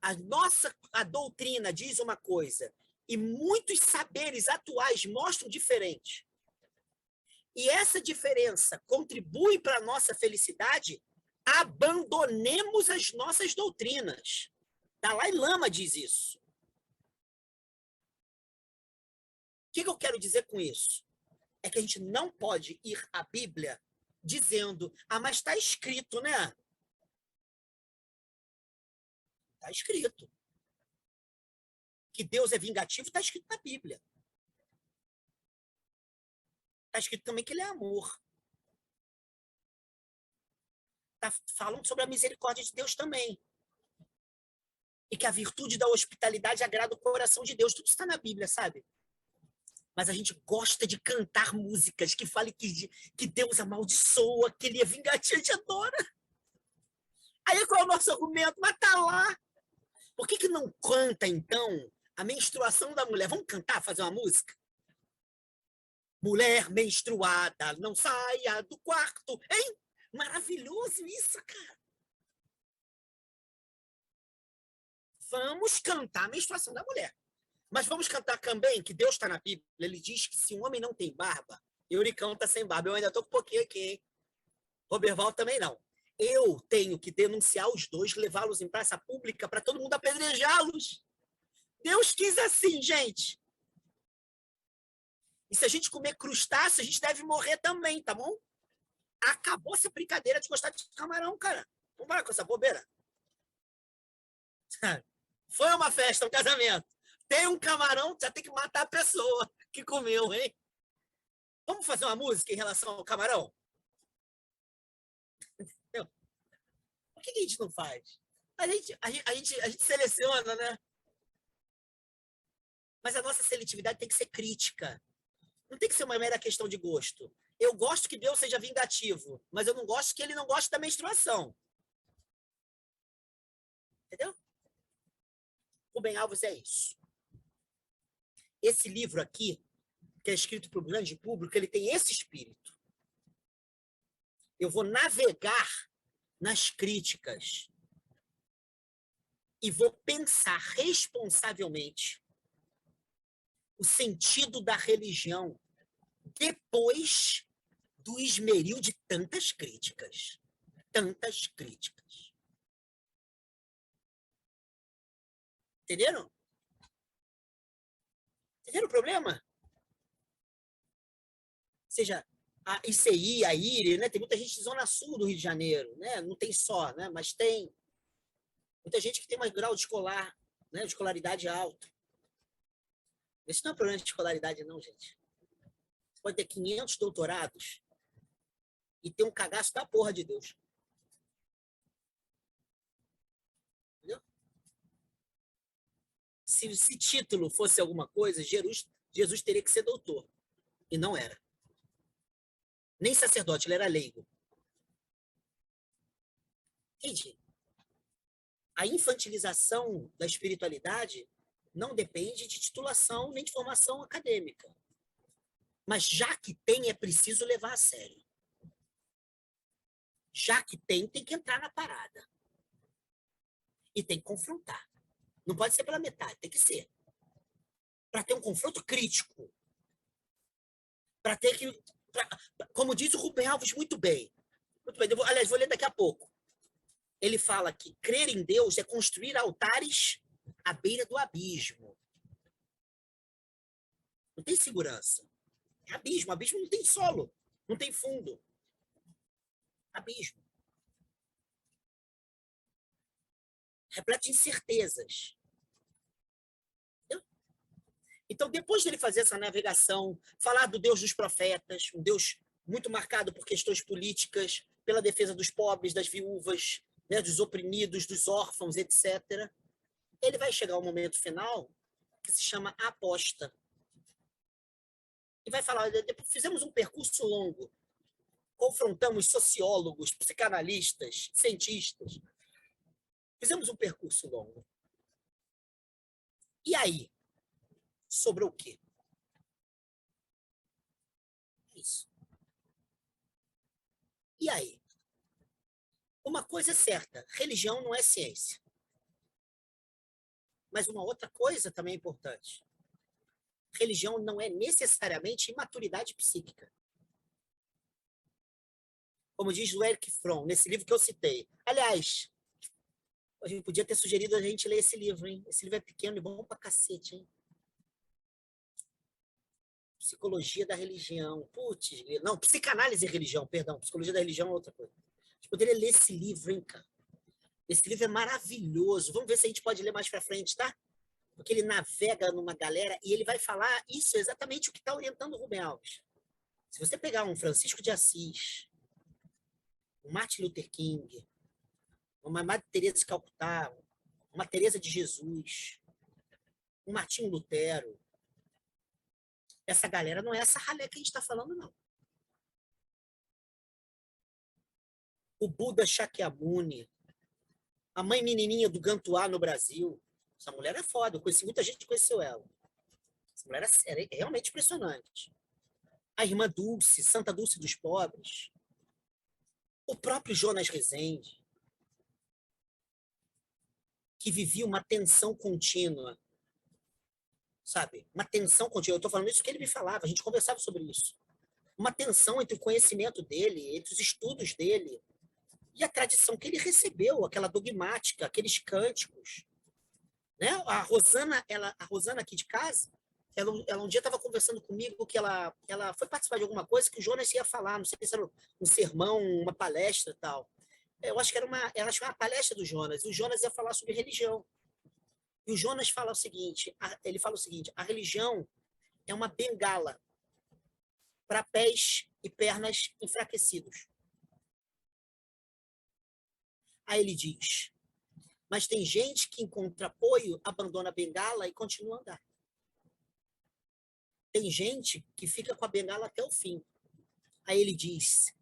a doutrina diz uma coisa e muitos saberes atuais mostram diferente, e essa diferença contribui para a nossa felicidade, abandonemos as nossas doutrinas. Dalai Lama diz isso. O que eu quero dizer com isso? É que a gente não pode ir à Bíblia dizendo, mas está escrito, né? Está escrito. Que Deus é vingativo, está escrito na Bíblia. Está escrito também que ele é amor. Falam sobre a misericórdia de Deus também. E que a virtude da hospitalidade agrada o coração de Deus. Tudo está na Bíblia, sabe? Mas a gente gosta de cantar músicas que falem que Deus amaldiçoa, que ele é vingativo, a gente adora. Aí qual é o nosso argumento? Mas tá lá. Por que não canta, então, a menstruação da mulher? Vamos cantar, fazer uma música? Mulher menstruada, não saia do quarto. Hein? Maravilhoso isso, cara. Vamos cantar a menstruação da mulher. Mas vamos cantar também que Deus está na Bíblia. Ele diz que se um homem não tem barba, Euricão está sem barba. Eu ainda estou com um pouquinho aqui, hein? Roberval também não. Eu tenho que denunciar os dois, levá-los em praça pública para todo mundo apedrejá-los. Deus quis assim, gente. E se a gente comer crustáceo, a gente deve morrer também, tá bom? Acabou essa brincadeira de gostar de camarão, cara. Vamos parar com essa bobeira. Foi uma festa, um casamento. Tem um camarão, já tem que matar a pessoa que comeu, hein? Vamos fazer uma música em relação ao camarão? Entendeu? Por que a gente não faz? A gente seleciona, né? Mas a nossa seletividade tem que ser crítica. Não tem que ser uma mera questão de gosto. Eu gosto que Deus seja vingativo, mas eu não gosto que ele não goste da menstruação. Entendeu? Rubem Alves é isso. Esse livro aqui, que é escrito para o grande público, ele tem esse espírito. Eu vou navegar nas críticas e vou pensar responsavelmente o sentido da religião depois do esmeril de tantas críticas. Tantas críticas. Entenderam? Entenderam o problema? Ou seja, a ICI, a IRE, né? Tem muita gente de Zona Sul do Rio de Janeiro, né? Não tem só, né? Mas tem muita gente que tem mais grau de escolar, né? De escolaridade alto. Isso não é problema de escolaridade, não, gente. Você pode ter 500 doutorados e ter um cagaço da porra de Deus. Entendeu? Se título fosse alguma coisa, Jesus teria que ser doutor. E não era. Nem sacerdote, ele era leigo. Gente, a infantilização da espiritualidade não depende de titulação nem de formação acadêmica. Mas já que tem, é preciso levar a sério. Já que tem que entrar na parada. E tem que confrontar. Não pode ser pela metade, tem que ser. Para ter um confronto crítico. Para ter que... como diz o Rubem Alves muito bem. Muito bem, aliás, vou ler daqui a pouco. Ele fala que crer em Deus é construir altares à beira do abismo. Não tem segurança. É abismo. Abismo não tem solo. Não tem fundo. Abismo. Repleto de incertezas. Entendeu? Então, depois dele fazer essa navegação, falar do Deus dos profetas, um Deus muito marcado por questões políticas, pela defesa dos pobres, das viúvas, né, dos oprimidos, dos órfãos, etc., ele vai chegar ao momento final que se chama a aposta. E vai falar, fizemos um percurso longo, confrontamos sociólogos, psicanalistas, cientistas, fizemos um percurso longo. E aí? Sobrou o quê? Isso. E aí? Uma coisa é certa, religião não é ciência. Mas uma outra coisa também é importante. Religião não é necessariamente imaturidade psíquica. Como diz o Erich Fromm, nesse livro que eu citei. Aliás, a gente podia ter sugerido a gente ler esse livro, hein? Esse livro é pequeno e bom pra cacete, hein? Psicologia da religião. Putz, não, psicanálise e religião, perdão. Psicologia da religião é outra coisa. A gente poderia ler esse livro, hein, cara? Esse livro é maravilhoso. Vamos ver se a gente pode ler mais pra frente, tá? Porque ele navega numa galera e ele vai falar isso, exatamente o que está orientando o Rubem Alves. Se você pegar um Francisco de Assis, um Martin Luther King, uma Madre Teresa de Calcutá, uma Teresa de Jesus, um Martinho Lutero, essa galera não é essa ralé que a gente está falando, não. O Buda Shakyamuni, a mãe menininha do Gantuá no Brasil, essa mulher é foda, eu conheci muita gente que conheceu ela. Essa mulher é realmente impressionante. A irmã Dulce, Santa Dulce dos Pobres, o próprio Jonas Rezende, que vivia uma tensão contínua, sabe? Uma tensão contínua. Eu estou falando isso porque ele me falava, a gente conversava sobre isso. Uma tensão entre o conhecimento dele, entre os estudos dele e a tradição que ele recebeu, aquela dogmática, aqueles cânticos. Né? A Rosana aqui de casa, ela um dia estava conversando comigo que ela foi participar de alguma coisa que o Jonas ia falar, não sei se era um sermão, uma palestra e tal. Eu acho que era uma palestra do Jonas, e o Jonas ia falar sobre religião. E o Jonas fala o seguinte, ele fala o seguinte, a religião é uma bengala para pés e pernas enfraquecidos. Aí ele diz, mas tem gente que encontra apoio, abandona a bengala e continua a andar. Tem gente que fica com a bengala até o fim. Aí ele diz,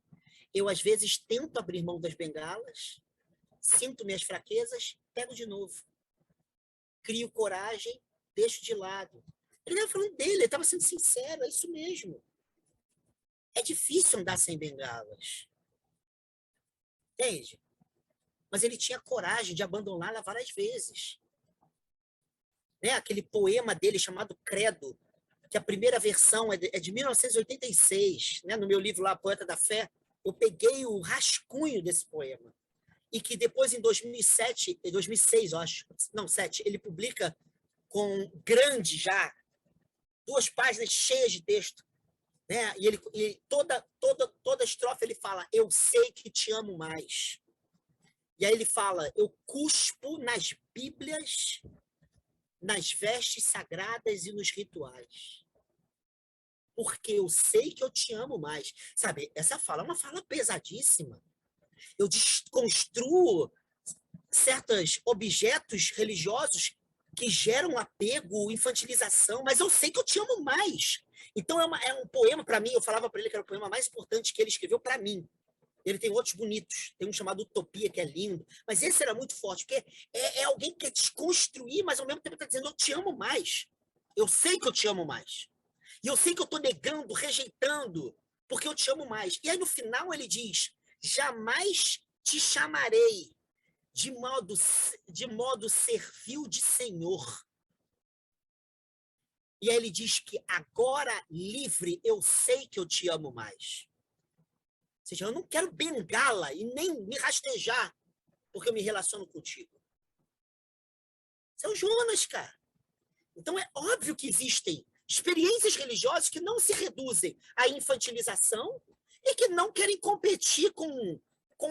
eu às vezes tento abrir mão das bengalas, sinto minhas fraquezas pego de novo. Crio coragem, deixo de lado. Ele estava falando dele, ele estava sendo sincero, é isso mesmo. É difícil andar sem bengalas. Entende? Mas ele tinha coragem de abandoná-la várias vezes. Né? Aquele poema dele chamado Credo, que a primeira versão é de 1986, né? No meu livro lá, Poeta da Fé, eu peguei o rascunho desse poema. E que depois, em 2007, 2006, eu acho, não, 7, ele publica com grande já, 2 páginas cheias de texto. Né? E toda estrofe ele fala, eu sei que te amo mais. E aí ele fala, eu cuspo nas Bíblias, nas vestes sagradas e nos rituais. Porque eu sei que eu te amo mais. Sabe, essa fala é uma fala pesadíssima. Eu desconstruo certos objetos religiosos que geram apego, infantilização, mas eu sei que eu te amo mais. Então é um poema, para mim, eu falava para ele que era o poema mais importante que ele escreveu para mim. Ele tem outros bonitos, tem um chamado Utopia, que é lindo, mas esse era muito forte, porque é alguém que quer desconstruir, mas ao mesmo tempo está dizendo, eu te amo mais. Eu sei que eu te amo mais. E eu sei que eu estou negando, rejeitando, porque eu te amo mais. E aí no final ele diz, jamais te chamarei de modo servil de Senhor. E aí ele diz que agora, livre, eu sei que eu te amo mais. Ou seja, eu não quero bengala e nem me rastejar porque eu me relaciono contigo. Você é o Jonas, cara. Então é óbvio que existem experiências religiosas que não se reduzem à infantilização e que não querem competir com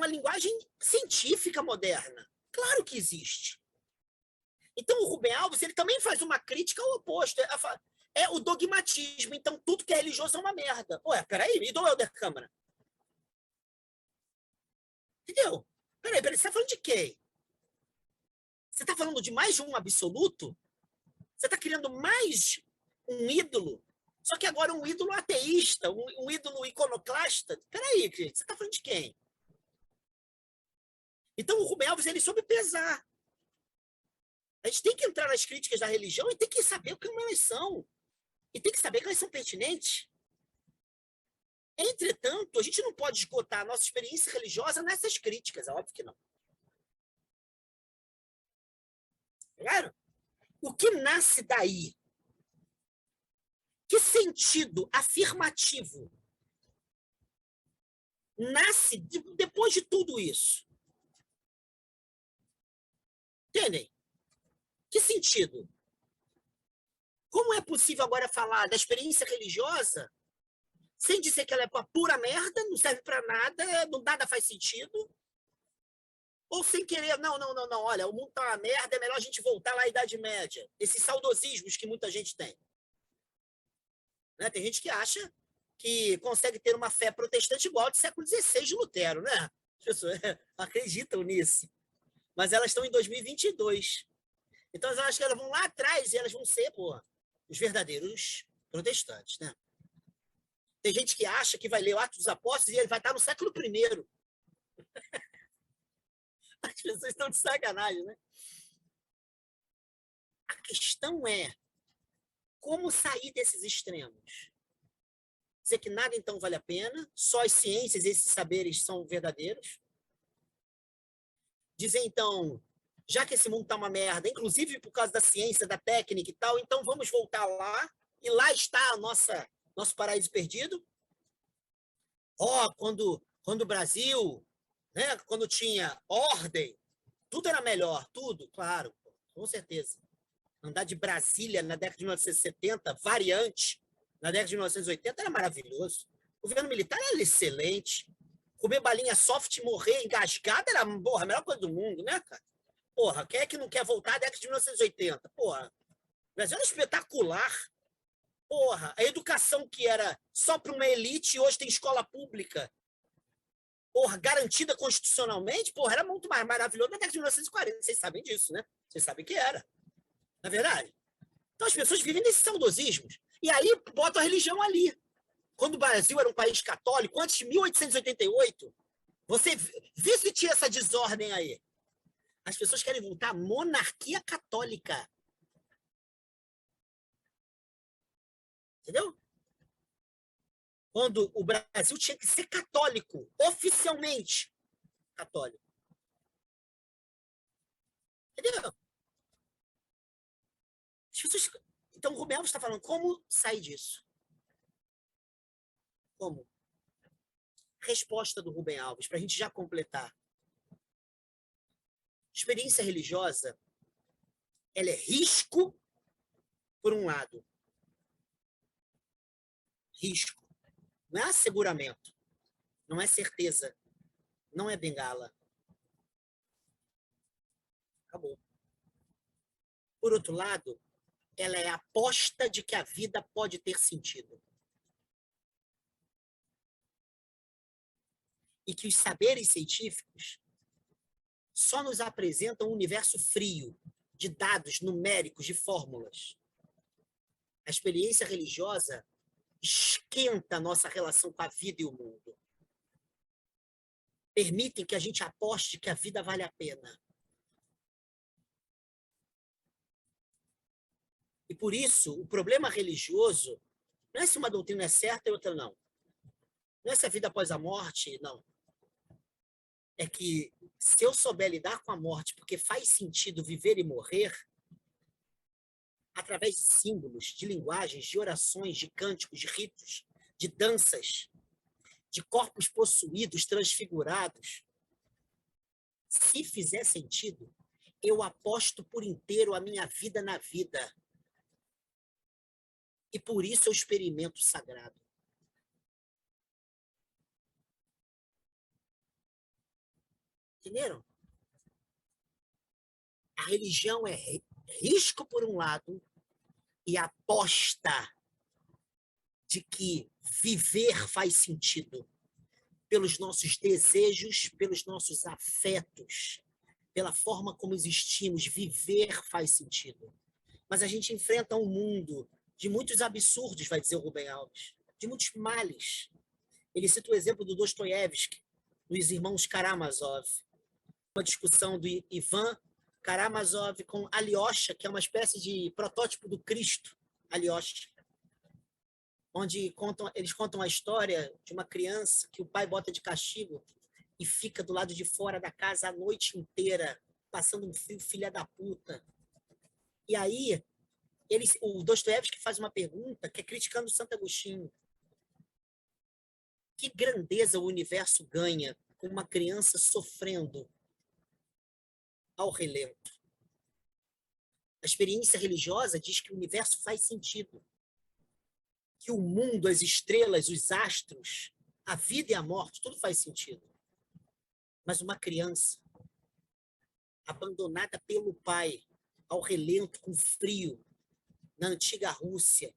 a linguagem científica moderna. Claro que existe. Então o Rubem Alves ele também faz uma crítica ao oposto. É o dogmatismo. Então tudo que é religioso é uma merda. Ué, peraí, e do Helder Câmara? Entendeu? Peraí, você está falando de quem? Você está falando de mais de um absoluto? Você está criando mais um ídolo? Só que agora um ídolo ateísta, um ídolo iconoclasta? Peraí, gente, você está falando de quem? Então o Rubem Alves ele soube pesar. A gente tem que entrar nas críticas da religião e tem que saber o que elas são. E tem que saber que elas são pertinentes. Entretanto, a gente não pode esgotar a nossa experiência religiosa nessas críticas, é óbvio que não. Claro? O que nasce daí? Que sentido afirmativo nasce depois de tudo isso? Entendem? Que sentido? Como é possível agora falar da experiência religiosa sem dizer que ela é uma pura merda, não serve para nada, nada faz sentido? Ou sem querer, não, olha, o mundo tá uma merda, é melhor a gente voltar lá à Idade Média. Esses saudosismos que muita gente tem. Né? Tem gente que acha que consegue ter uma fé protestante igual ao do século XVI de Lutero, né? As pessoas acreditam nisso. Mas elas estão em 2022. Então, eu acho que elas vão lá atrás e elas vão ser, os verdadeiros protestantes, né? Tem gente que acha que vai ler o Atos dos Apóstolos e ele vai estar no século I. As pessoas estão de sacanagem, né? A questão é como sair desses extremos. Dizer que nada, então, vale a pena, só as ciências e esses saberes são verdadeiros. Dizer, então, já que esse mundo está uma merda, inclusive por causa da ciência, da técnica e tal, então vamos voltar lá, e lá está nosso paraíso perdido. Quando o Brasil, né, quando tinha ordem, tudo era melhor, tudo, claro, com certeza. Andar de Brasília na década de 1970, variante, na década de 1980, era maravilhoso. O governo militar era excelente. Comer balinha soft e morrer engasgada era, a melhor coisa do mundo, né, cara? Quem é que não quer voltar à década de 1980? O Brasil era espetacular. A educação que era só para uma elite e hoje tem escola pública. Garantida constitucionalmente, era muito mais maravilhoso na década de 1940. Vocês sabem disso, né? Vocês sabem que era. Na verdade. Então as pessoas vivem nesses saudosismos. E aí botam a religião ali. Quando o Brasil era um país católico, antes de 1888, você vê se tinha essa desordem aí. As pessoas querem voltar à monarquia católica. Entendeu? Quando o Brasil tinha que ser católico, oficialmente católico. Entendeu? As pessoas... Então, o Rubem Alves está falando como sair disso. Como? Resposta do Rubem Alves, para a gente já completar. Experiência religiosa, ela é risco, por um lado. Risco. Não é asseguramento. Não é certeza. Não é bengala. Acabou. Por outro lado, ela é a aposta de que a vida pode ter sentido. E que os saberes científicos só nos apresentam um universo frio, de dados numéricos, de fórmulas. A experiência religiosa esquenta a nossa relação com a vida e o mundo. Permitem que a gente aposte que a vida vale a pena. E por isso, o problema religioso não é se uma doutrina é certa e outra não. Não é se a vida após a morte, não. É que se eu souber lidar com a morte, porque faz sentido viver e morrer, através de símbolos, de linguagens, de orações, de cânticos, de ritos, de danças, de corpos possuídos, transfigurados, se fizer sentido, eu aposto por inteiro a minha vida na vida. E por isso eu experimento o sagrado. Entenderam? A religião é risco por um lado e aposta de que viver faz sentido pelos nossos desejos, pelos nossos afetos, pela forma como existimos. Viver faz sentido. Mas a gente enfrenta um mundo de muitos absurdos, vai dizer o Rubem Alves, de muitos males. Ele cita o exemplo do Dostoiévski, dos irmãos Karamazov, uma discussão do Ivan Karamazov com Alyosha, que é uma espécie de protótipo do Cristo, Alyosha, onde eles contam a história de uma criança que o pai bota de castigo e fica do lado de fora da casa a noite inteira, passando um frio filha da puta. E aí, o Dostoiévski faz uma pergunta que é criticando Santo Agostinho. Que grandeza o universo ganha com uma criança sofrendo ao relento? A experiência religiosa diz que o universo faz sentido, que o mundo, as estrelas, os astros, a vida e a morte, tudo faz sentido. Mas uma criança abandonada pelo pai ao relento, com frio, na antiga Rússia,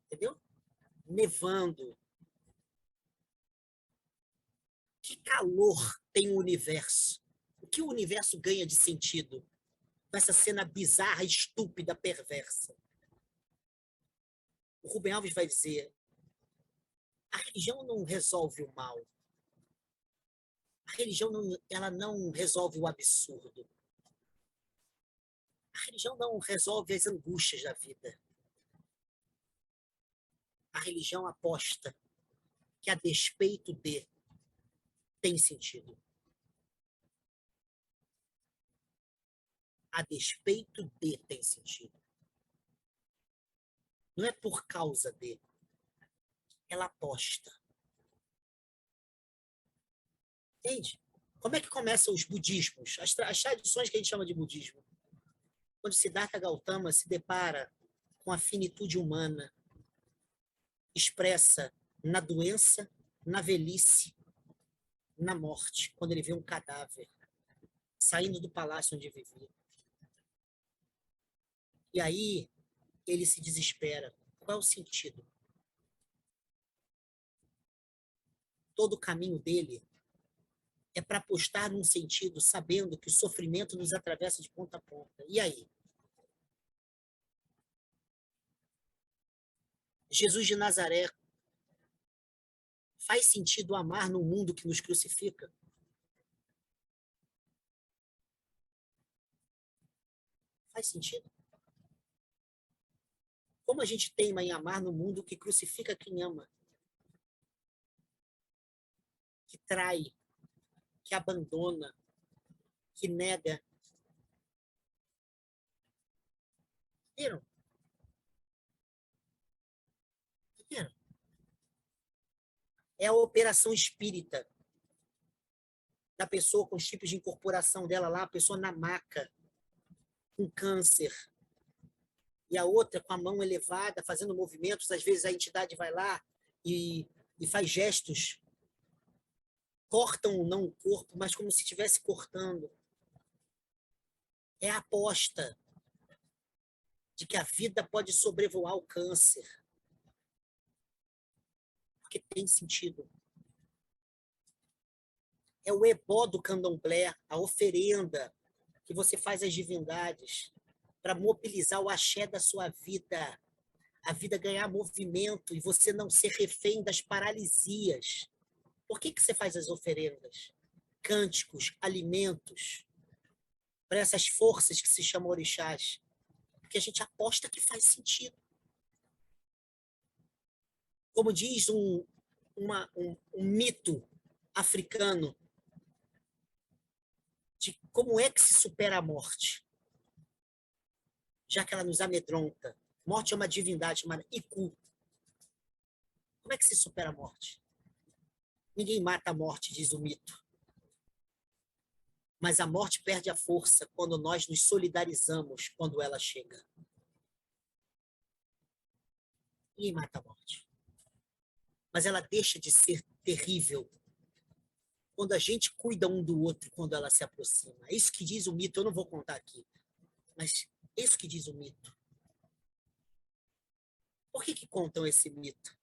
entendeu? Nevando. Que calor tem o universo? O que o universo ganha de sentido com essa cena bizarra, estúpida, perversa? O Rubem Alves vai dizer: a religião não resolve o mal. A religião ela não resolve o absurdo. A religião não resolve as angústias da vida. A religião aposta que, a despeito de, tem sentido. A despeito de, tem sentido. Não é por causa de. Ela aposta. Entende? Como é que começam os budismos? As tradições que a gente chama de budismo. Quando Siddhartha Gautama se depara com a finitude humana expressa na doença, na velhice, na morte, quando ele vê um cadáver saindo do palácio onde vivia. E aí ele se desespera. Qual é o sentido? Todo o caminho dele é para apostar num sentido, sabendo que o sofrimento nos atravessa de ponta a ponta. E aí? Jesus de Nazaré, faz sentido amar no mundo que nos crucifica? Faz sentido? Como a gente teima em amar no mundo que crucifica quem ama, que trai, que abandona, que nega. Viram? Viram? É a operação espírita da pessoa com os tipos de incorporação dela lá, a pessoa na maca, com câncer, e a outra com a mão elevada, fazendo movimentos. Às vezes a entidade vai lá e faz gestos, cortam não o corpo, mas como se estivesse cortando. É a aposta de que a vida pode sobrevoar o câncer, porque tem sentido. É o ebó do candomblé, a oferenda que você faz às divindades para mobilizar o axé da sua vida, a vida ganhar movimento e você não ser refém das paralisias. Por que você faz as oferendas? Cânticos, alimentos, para essas forças que se chamam orixás. Porque a gente aposta que faz sentido. Como diz um mito africano de como é que se supera a morte, já que ela nos amedronta. Morte é uma divindade chamada Iku. Como é que se supera a morte? Ninguém mata a morte, diz o mito. Mas a morte perde a força quando nós nos solidarizamos quando ela chega. Ninguém mata a morte. Mas ela deixa de ser terrível quando a gente cuida um do outro, quando ela se aproxima. É isso que diz o mito. Eu não vou contar aqui, mas é isso que diz o mito. Por que contam esse mito?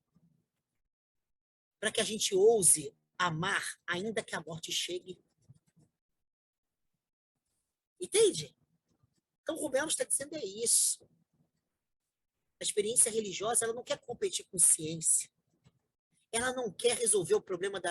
Para que a gente ouse amar, ainda que a morte chegue. Entende? Então, o Rubel está dizendo é isso. A experiência religiosa, ela não quer competir com ciência. Ela não quer resolver o problema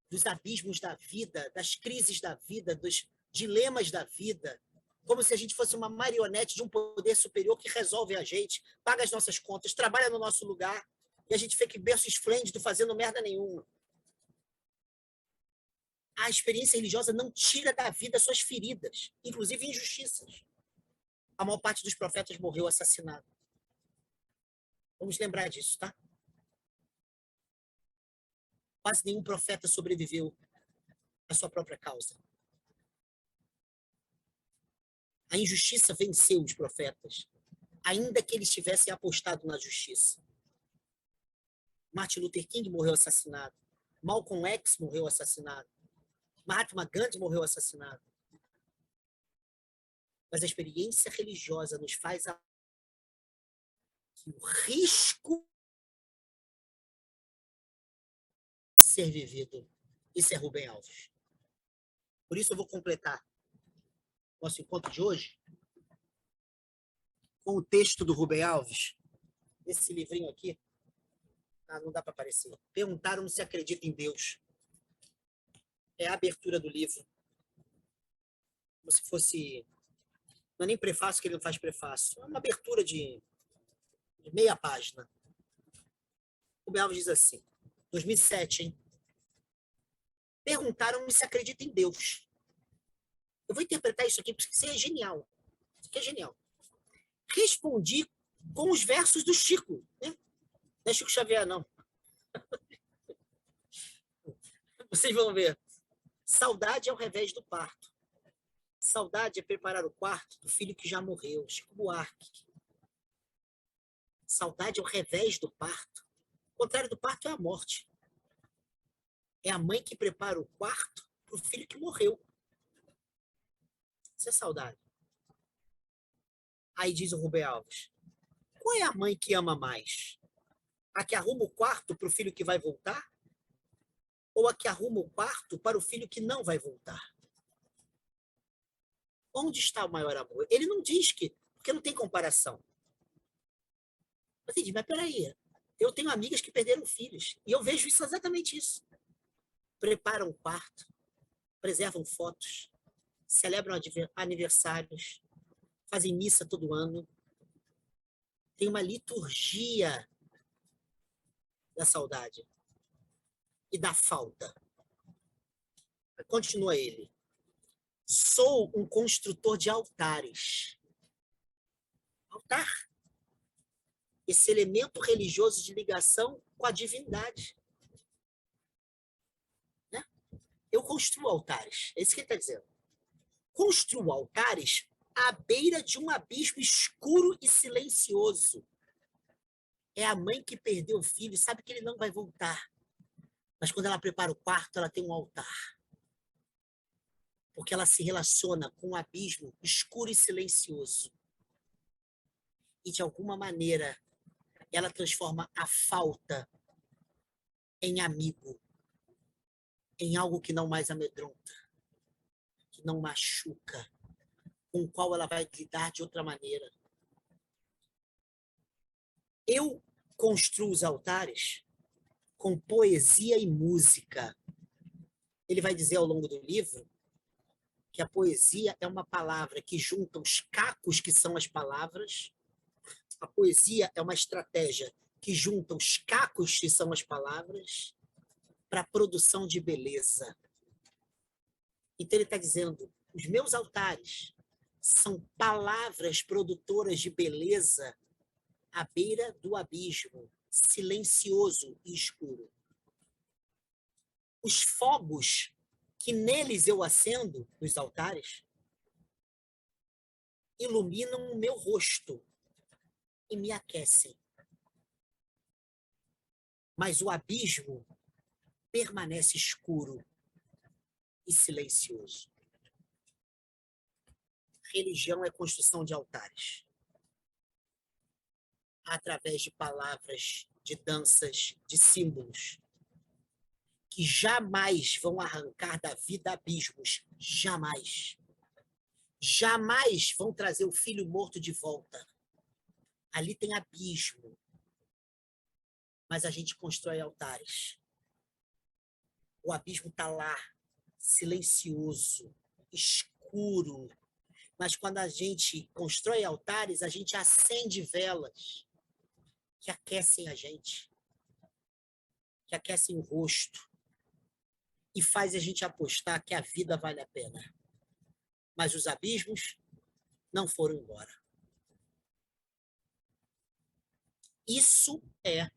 dos abismos da vida, das crises da vida, dos dilemas da vida, como se a gente fosse uma marionete de um poder superior que resolve a gente, paga as nossas contas, trabalha no nosso lugar, e a gente fica em berço esplêndido fazendo merda nenhuma. A experiência religiosa não tira da vida suas feridas, inclusive injustiças. A maior parte dos profetas morreu assassinado. Vamos lembrar disso, tá? Quase nenhum profeta sobreviveu à sua própria causa. A injustiça venceu os profetas, ainda que eles tivessem apostado na justiça. Martin Luther King morreu assassinado. Malcolm X morreu assassinado. Mahatma Gandhi morreu assassinado. Mas a experiência religiosa nos faz que o risco de ser vivido. Isso é Rubem Alves. Por isso eu vou completar nosso encontro de hoje com o texto do Rubem Alves, esse livrinho aqui. Ah, não dá para aparecer. Perguntaram se acredita em Deus. É a abertura do livro. Como se fosse... Não é nem prefácio, que ele não faz prefácio. É uma abertura de meia página. O Rubem Alves diz assim, 2007, hein? Perguntaram-me se acredita em Deus. Eu vou interpretar isso aqui, porque isso é genial. Isso aqui é genial. Respondi com os versos do Chico, né? Não é Chico Xavier, não. Vocês vão ver. Saudade é o revés do parto. Saudade é preparar o quarto do filho que já morreu. Chico Buarque. Saudade é o revés do parto. O contrário do parto é a morte. É a mãe que prepara o quarto para o filho que morreu. Isso é saudade. Aí diz o Rubem Alves, qual é a mãe que ama mais? A que arruma o quarto para o filho que vai voltar? Ou a que arruma o quarto para o filho que não vai voltar? Onde está o maior amor? Ele não diz que, porque não tem comparação. Mas peraí, eu tenho amigas que perderam filhos, e eu vejo isso, exatamente isso. Preparam o quarto, preservam fotos, celebram aniversários, fazem missa todo ano. Tem uma liturgia da saudade e da falta. Continua ele. Sou um construtor de altares. Altar. Esse elemento religioso de ligação com a divindade. Né? Eu construo altares. É isso que ele está dizendo. Construo altares à beira de um abismo escuro e silencioso. É a mãe que perdeu o filho e sabe que ele não vai voltar. Mas quando ela prepara o quarto, ela tem um altar. Porque ela se relaciona com um abismo escuro e silencioso. E, de alguma maneira, ela transforma a falta em amigo, em algo que não mais amedronta, que não machuca, com o qual ela vai lidar de outra maneira. Eu construo os altares com poesia e música. Ele vai dizer ao longo do livro que a poesia é uma palavra que junta os cacos, que são as palavras. A poesia é uma estratégia que junta os cacos, que são as palavras, para a produção de beleza. Então ele está dizendo, os meus altares são palavras produtoras de beleza à beira do abismo, silencioso e escuro. Os fogos que neles eu acendo, nos altares, iluminam o meu rosto e me aquecem. Mas o abismo permanece escuro e silencioso. Religião é construção de altares. Através de palavras, de danças, de símbolos, que jamais vão arrancar da vida abismos. Jamais. Jamais vão trazer o filho morto de volta. Ali tem abismo. Mas a gente constrói altares. O abismo está lá, silencioso, escuro. Mas quando a gente constrói altares, a gente acende velas que aquecem a gente, que aquecem o rosto e faz a gente apostar que a vida vale a pena. Mas os abismos não foram embora. Isso é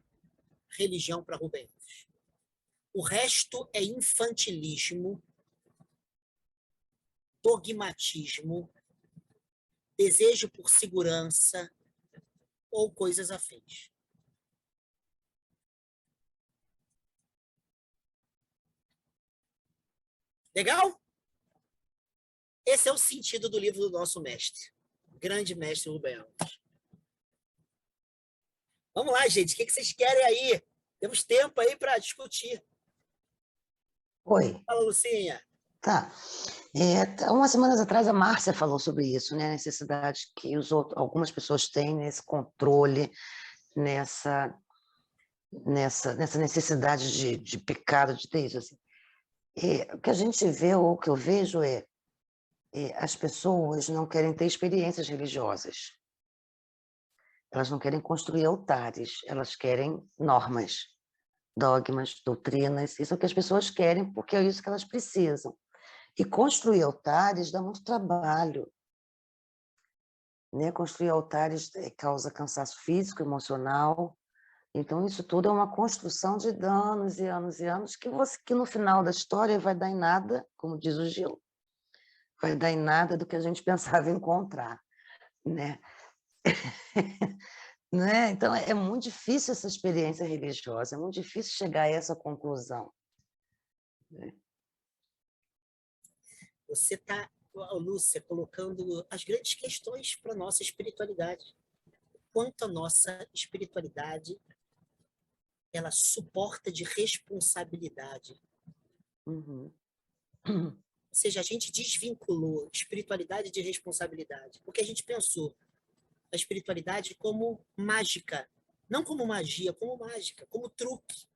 religião para Rubem Alves. O resto é infantilismo, dogmatismo, desejo por segurança ou coisas afins. Legal? Esse é o sentido do livro do nosso mestre, grande mestre Rubem Alves. Vamos lá, gente, o que vocês querem aí? Temos tempo aí para discutir. Oi. Fala, Lucinha. Tá. Umas semanas atrás a Márcia falou sobre isso, né? A necessidade que algumas pessoas têm nesse controle, nessa necessidade de pecado, de ter isso. Assim. O que a gente vê, ou o que eu vejo as pessoas não querem ter experiências religiosas. Elas não querem construir altares, elas querem normas, dogmas, doutrinas. Isso é o que as pessoas querem, porque é isso que elas precisam. E construir altares dá muito trabalho. Né? Construir altares causa cansaço físico, emocional. Então, isso tudo é uma construção de anos e anos e anos que no final da história vai dar em nada, como diz o Gil, vai dar em nada do que a gente pensava encontrar. Né? Né? Então, é muito difícil essa experiência religiosa, é muito difícil chegar a essa conclusão. Né? Você está, Lúcia, colocando as grandes questões para a nossa espiritualidade. Quanto a nossa espiritualidade, ela suporta de responsabilidade. Uhum. Ou seja, a gente desvinculou espiritualidade de responsabilidade, porque a gente pensou a espiritualidade como mágica, não como magia, como mágica, como truque.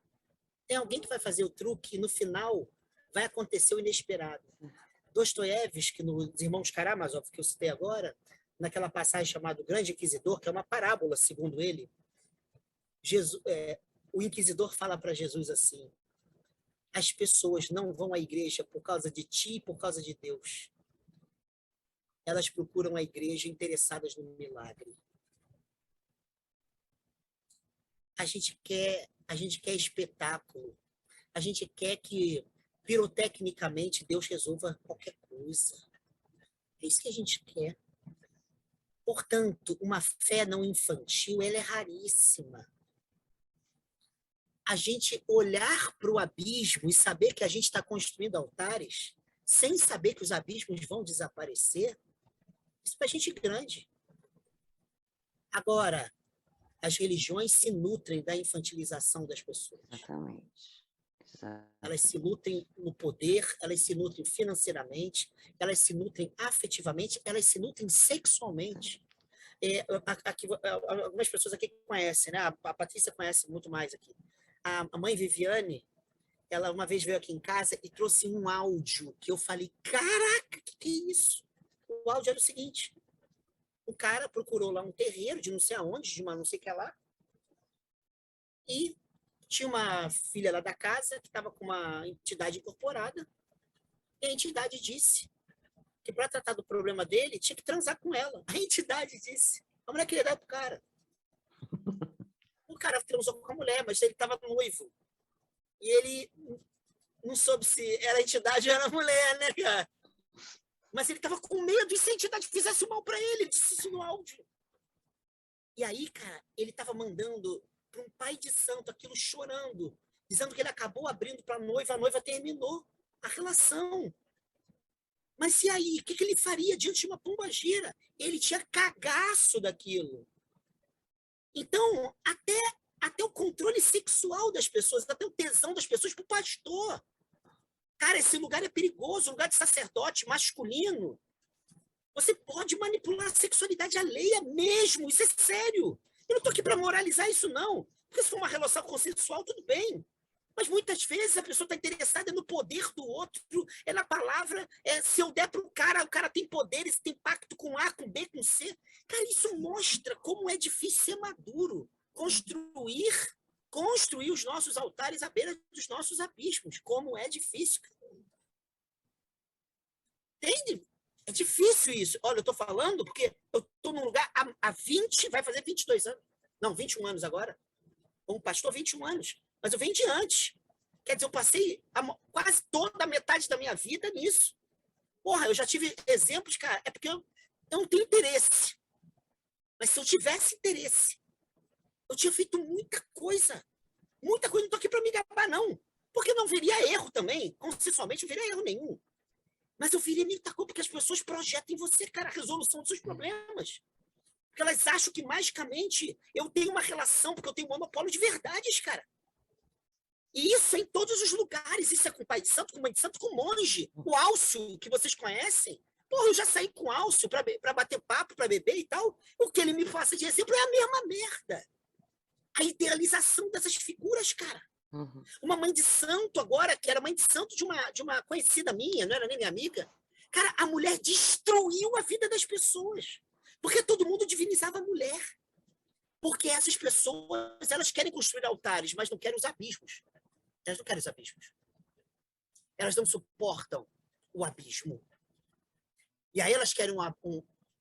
Tem alguém que vai fazer o truque e no final vai acontecer o inesperado. Dostoiévski, nos Irmãos Karamazov, que eu citei agora, naquela passagem chamada o Grande Inquisidor, que é uma parábola, segundo ele, o inquisidor fala para Jesus assim: as pessoas não vão à igreja por causa de ti e por causa de Deus. Elas procuram a igreja interessadas no milagre. A gente quer espetáculo. A gente quer que, pirotecnicamente, Deus resolva qualquer coisa. É isso que a gente quer. Portanto, uma fé não infantil, ela é raríssima. A gente olhar para o abismo e saber que a gente está construindo altares, sem saber que os abismos vão desaparecer, isso para a gente é grande. Agora, as religiões se nutrem da infantilização das pessoas. Exatamente. Elas se nutrem no poder, elas se nutrem financeiramente, elas se nutrem afetivamente, elas se nutrem sexualmente. Aqui, algumas pessoas aqui conhecem, né? A Patrícia conhece muito mais aqui. A mãe Viviane, ela uma vez veio aqui em casa e trouxe um áudio que eu falei, caraca, que é isso? O áudio era o seguinte: o cara procurou lá um terreiro de não sei aonde, de uma não sei o que lá, e tinha uma filha lá da casa que estava com uma entidade incorporada, e a entidade disse que para tratar do problema dele, tinha que transar com ela. A entidade disse. A mulher queria dar pro cara. O cara transou com a mulher, mas ele estava noivo. E ele não soube se era a entidade ou era a mulher, né, cara? Mas ele estava com medo, e se a entidade fizesse mal para ele? Ele disse isso no áudio. E aí, cara, ele estava mandando para um pai de santo aquilo chorando, dizendo que ele acabou abrindo para a noiva terminou a relação. Mas e aí? O que ele faria diante de uma pombagira? Ele tinha cagaço daquilo. Então, até o controle sexual das pessoas, até o tesão das pessoas para o pastor. Cara, esse lugar é perigoso, um lugar de sacerdote masculino. Você pode manipular a sexualidade alheia mesmo, isso é sério. Eu não estou aqui para moralizar isso, não. Porque se for uma relação consensual, tudo bem. Mas muitas vezes a pessoa está interessada no poder do outro, é na palavra, se eu der para o cara tem poderes, tem pacto com A, com B, com C. Cara, isso mostra como é difícil ser maduro, construir os nossos altares à beira dos nossos abismos, como é difícil. Entende? É difícil isso. Olha, eu estou falando porque eu estou num lugar há 20, vai fazer 22 anos. Não, 21 anos agora. Como pastor, 21 anos. Mas eu venho de antes. Quer dizer, eu passei quase toda a metade da minha vida nisso. Porra, eu já tive exemplos, cara. É porque eu não tenho interesse. Mas se eu tivesse interesse, eu tinha feito muita coisa. Muita coisa. Não estou aqui para me gabar, não. Porque não veria erro também. Consensualmente, não veria erro nenhum. Mas eu viria muita coisa porque as pessoas projetam em você, cara, a resolução dos seus problemas. Porque elas acham que magicamente eu tenho uma relação, porque eu tenho um monopólio de verdades, cara. E isso é em todos os lugares. Isso é com pai de santo, com mãe de santo, com monge. O Álcio, que vocês conhecem. Porra, eu já saí com o Álcio para bater papo, para beber e tal. O que ele me passa de exemplo é a mesma merda. A idealização dessas figuras, cara. Uhum. Uma mãe de santo agora, que era mãe de santo de uma conhecida minha, não era nem minha amiga. Cara, a mulher destruiu a vida das pessoas. Porque todo mundo divinizava a mulher. Porque essas pessoas, elas querem construir altares, mas não querem os abismos. Elas não querem os abismos. Elas não suportam o abismo. E aí elas querem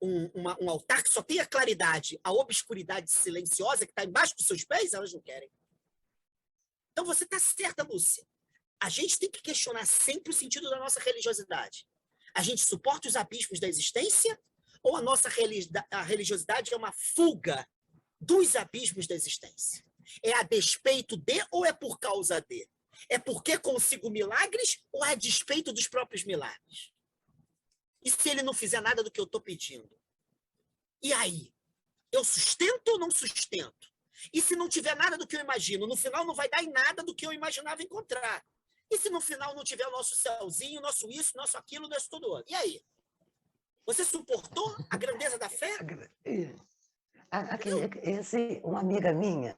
um altar que só tem a claridade, a obscuridade silenciosa que está embaixo dos seus pés, elas não querem. Então você está certa, Lúcia. A gente tem que questionar sempre o sentido da nossa religiosidade. A gente suporta os abismos da existência ou a nossa religiosidade é uma fuga dos abismos da existência? É a despeito de ou é por causa de? É porque consigo milagres ou é a despeito dos próprios milagres? E se ele não fizer nada do que eu estou pedindo? E aí? Eu sustento ou não sustento? E se não tiver nada do que eu imagino? No final não vai dar em nada do que eu imaginava encontrar. E se no final não tiver o nosso céuzinho, nosso isso, nosso aquilo, nosso tudo? E aí? Você suportou a grandeza da fé? Uma amiga minha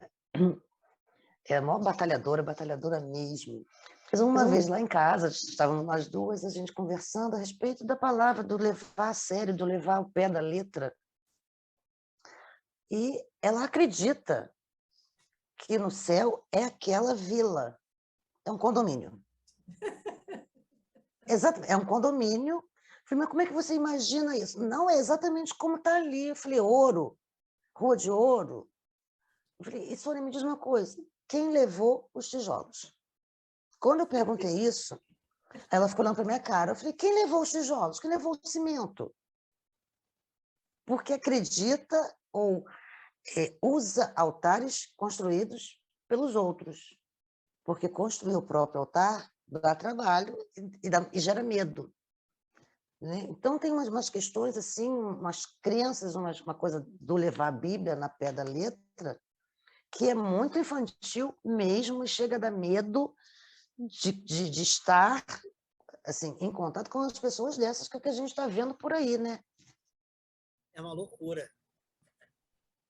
é a maior batalhadora mesmo. Mas uma vez lá em casa, estávamos nós duas, a gente conversando a respeito da palavra, do levar a sério, do levar ao pé da letra E ela acredita que no céu é aquela vila, é um condomínio. Exatamente, é um condomínio. Eu falei, mas como é que você imagina isso? Não, é exatamente como está ali. Eu falei, ouro, rua de ouro. Eu falei, e Sônia, me diz uma coisa, quem levou os tijolos? Quando eu perguntei isso, ela ficou olhando para minha cara. Eu falei, quem levou os tijolos? Quem levou o cimento? Porque acredita ou usa altares construídos pelos outros. Porque construir o próprio altar dá trabalho e gera medo. Né? Então, tem umas questões, assim, umas crenças, uma coisa do levar a Bíblia na pé da letra, que é muito infantil mesmo e chega a dar medo de estar assim, em contato com as pessoas dessas que a gente está vendo por aí, né? É uma loucura.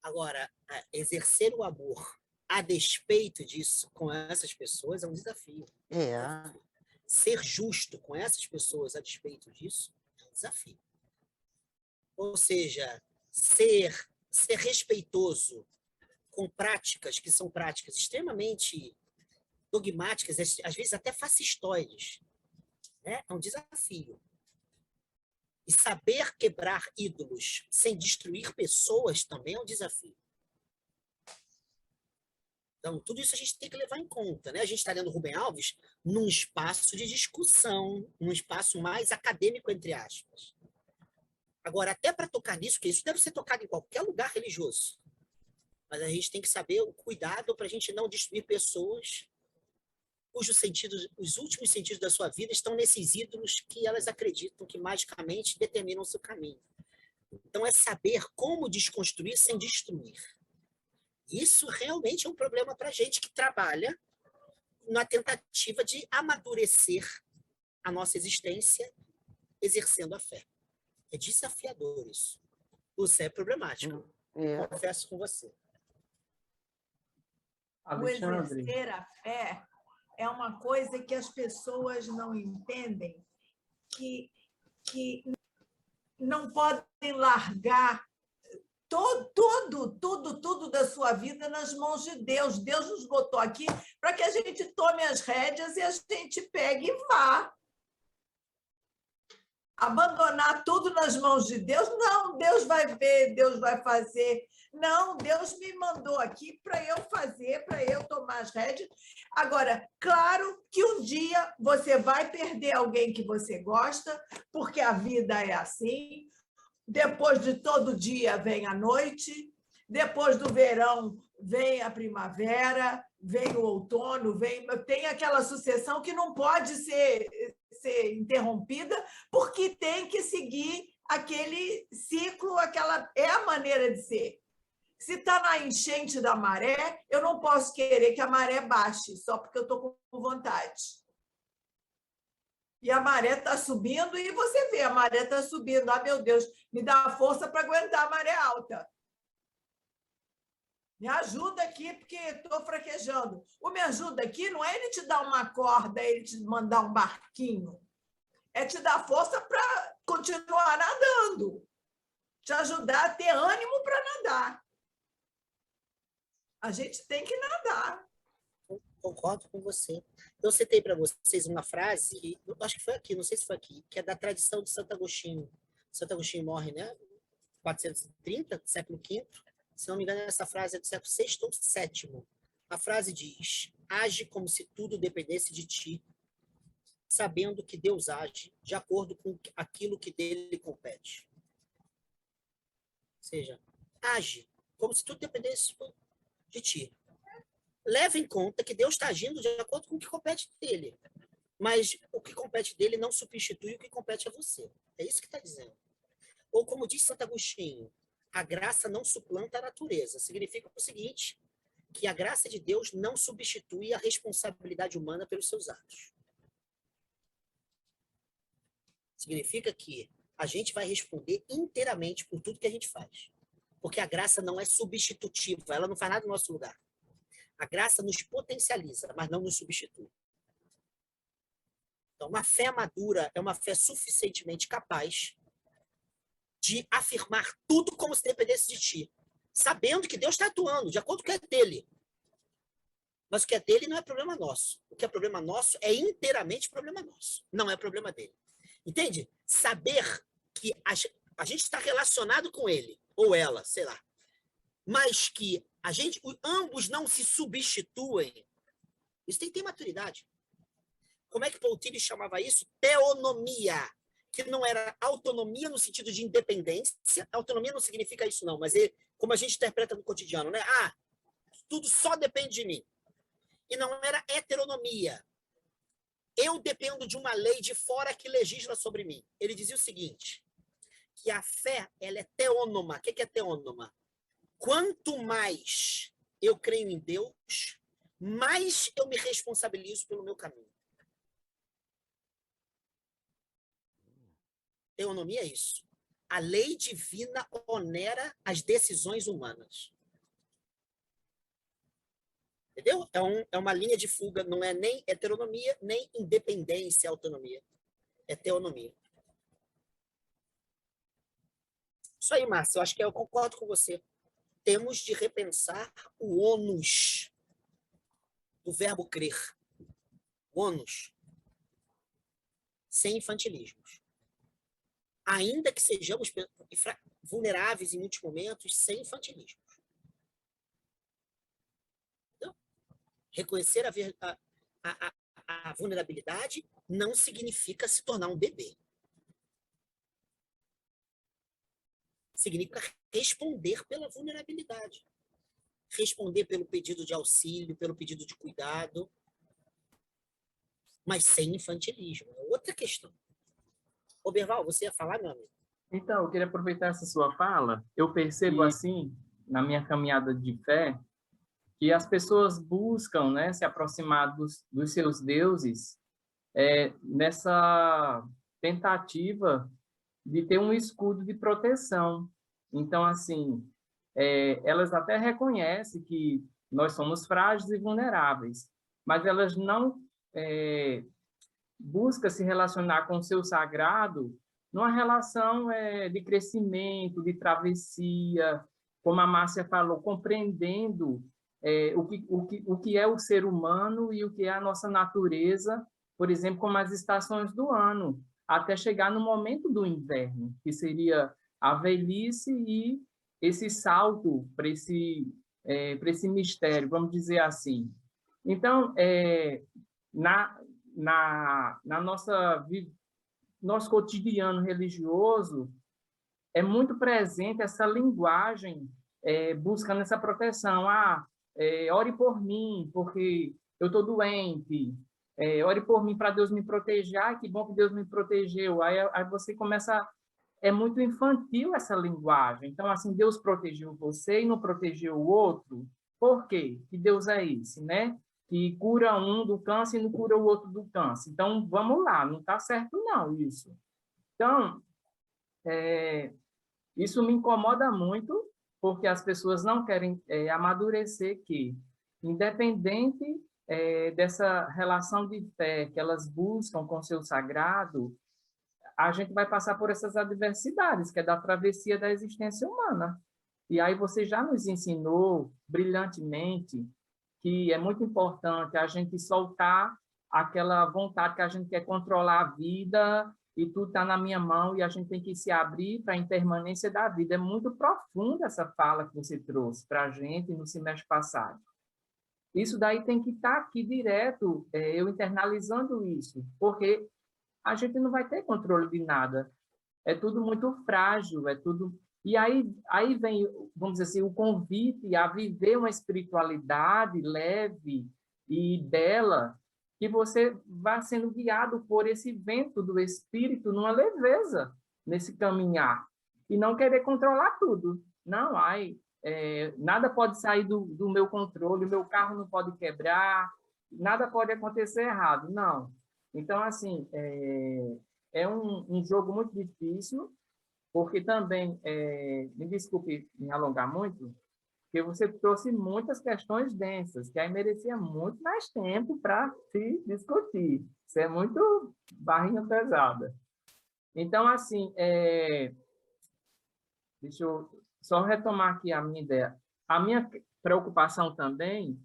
Agora, exercer o amor a despeito disso com essas pessoas é um desafio. É. Ser justo com essas pessoas a despeito disso é um desafio. Ou seja, ser respeitoso com práticas que são práticas extremamente dogmáticas, às vezes até fascistoides, né? É um desafio. E saber quebrar ídolos sem destruir pessoas também é um desafio. Então, tudo isso a gente tem que levar em conta, né? A gente está lendo Rubem Alves num espaço de discussão, num espaço mais acadêmico, entre aspas. Agora, até para tocar nisso, que isso deve ser tocado em qualquer lugar religioso, mas a gente tem que saber o cuidado para a gente não destruir pessoas cujos sentidos, os últimos sentidos da sua vida estão nesses ídolos que elas acreditam que magicamente determinam o seu caminho. Então, é saber como desconstruir sem destruir. Isso realmente é um problema para a gente que trabalha na tentativa de amadurecer a nossa existência exercendo a fé. É desafiador isso. Isso é problemático. É. Confesso com você. O exercer a fé é uma coisa que as pessoas não entendem, que não podem largar tudo da sua vida nas mãos de Deus. Deus nos botou aqui para que a gente tome as rédeas e a gente pegue e vá. Abandonar tudo nas mãos de Deus? Não, Deus vai ver, Deus vai fazer. Não, Deus me mandou aqui para eu fazer, para eu tomar as rédeas. Agora, claro que um dia você vai perder alguém que você gosta, porque a vida é assim. Depois de todo dia vem a noite, depois do verão vem a primavera, vem o outono, tem aquela sucessão que não pode ser interrompida, porque tem que seguir aquele ciclo, é a maneira de ser. Se está na enchente da maré, eu não posso querer que a maré baixe, só porque eu estou com vontade. E a maré está subindo, e você vê, a maré está subindo. Ah, meu Deus, me dá força para aguentar a maré alta. Me ajuda aqui, porque estou fraquejando. O me ajuda aqui não é ele te dar uma corda, ele te mandar um barquinho. É te dar força para continuar nadando. Te ajudar a ter ânimo para nadar. A gente tem que nadar. Concordo com você. Eu citei para vocês uma frase, acho que foi aqui, não sei se foi aqui, que é da tradição de Santo Agostinho. Santo Agostinho morre, né? 430, século V. Se não me engano, essa frase é do século VI ou VII. A frase diz: age como se tudo dependesse de ti, sabendo que Deus age de acordo com aquilo que dele compete. Ou seja, age como se tudo dependesse de ti. Leve em conta que Deus está agindo de acordo com o que compete dele. Mas o que compete dele não substitui o que compete a você. É isso que está dizendo. Ou como diz Santo Agostinho, a graça não suplanta a natureza. Significa o seguinte, que a graça de Deus não substitui a responsabilidade humana pelos seus atos. Significa que a gente vai responder inteiramente por tudo que a gente faz. Porque a graça não é substitutiva, ela não faz nada no nosso lugar. A graça nos potencializa, mas não nos substitui. Então, uma fé madura é uma fé suficientemente capaz de afirmar tudo como se dependesse de ti, sabendo que Deus está atuando, de acordo com o que é dele. Mas o que é dele não é problema nosso. O que é problema nosso é inteiramente problema nosso. Não é problema dele. Entende? Saber que a gente está relacionado com ele, ou ela, sei lá, mas que ambos não se substituem, isso tem que ter maturidade. Como é que Paul Tillich chamava isso? Teonomia, que não era autonomia no sentido de independência. Autonomia não significa isso, não, mas como a gente interpreta no cotidiano, né? Tudo só depende de mim. E não era heteronomia. Eu dependo de uma lei de fora que legisla sobre mim. Ele dizia o seguinte, que a fé, ela é teônoma. O que é teônoma? Quanto mais eu creio em Deus, mais eu me responsabilizo pelo meu caminho. Teonomia é isso. A lei divina onera as decisões humanas. Entendeu? É uma linha de fuga, não é nem heteronomia, nem independência, autonomia. É teonomia. Isso aí, Márcia, eu concordo com você. Temos de repensar o ônus do verbo crer. Ônus. Sem infantilismos. Ainda que sejamos vulneráveis em muitos momentos, sem infantilismos. Então, reconhecer a vulnerabilidade não significa se tornar um bebê. Significa responder pela vulnerabilidade. Responder pelo pedido de auxílio, pelo pedido de cuidado, mas sem infantilismo. É outra questão. Ô, Berval, você ia falar, meu amigo? Então, eu queria aproveitar essa sua fala. Eu percebo, assim, na minha caminhada de fé, que as pessoas buscam, né, se aproximar dos seus deuses nessa tentativa de ter um escudo de proteção. Então, assim, elas até reconhecem que nós somos frágeis e vulneráveis, mas elas não buscam se relacionar com o seu sagrado numa relação de crescimento, de travessia, como a Márcia falou, compreendendo o que é o ser humano e o que é a nossa natureza, por exemplo, como as estações do ano, até chegar no momento do inverno, que seria a velhice e esse salto para esse mistério, vamos dizer assim. Então, nosso cotidiano religioso, é muito presente essa linguagem buscando essa proteção. Ore por mim, porque eu estou doente. Ore por mim para Deus me proteger. Que bom que Deus me protegeu. Aí você começa... É muito infantil essa linguagem. Então, assim, Deus protegeu você e não protegeu o outro. Por quê? Que Deus é esse, né? Que cura um do câncer e não cura o outro do câncer. Então, vamos lá, não está certo não isso. Então, isso me incomoda muito, porque as pessoas não querem amadurecer que, independente dessa relação de fé que elas buscam com seu sagrado, a gente vai passar por essas adversidades, que é da travessia da existência humana. E aí você já nos ensinou brilhantemente que é muito importante a gente soltar aquela vontade que a gente quer controlar a vida e tudo está na minha mão e a gente tem que se abrir para a impermanência da vida. É muito profunda essa fala que você trouxe para a gente no semestre passado. Isso daí tem que estar aqui direto, eu internalizando isso, porque a gente não vai ter controle de nada. É tudo muito frágil, é tudo... E aí vem, vamos dizer assim, o convite a viver uma espiritualidade leve e bela, que você vai sendo guiado por esse vento do Espírito numa leveza nesse caminhar. E não querer controlar tudo. Não, nada pode sair do meu controle, o meu carro não pode quebrar, nada pode acontecer errado. Não. Então, assim, é um jogo muito difícil, porque também, me desculpe me alongar muito, porque você trouxe muitas questões densas, que aí merecia muito mais tempo para se discutir. Isso é muito barrinha pesada. Então, assim, deixa eu só retomar aqui a minha ideia. A minha preocupação também,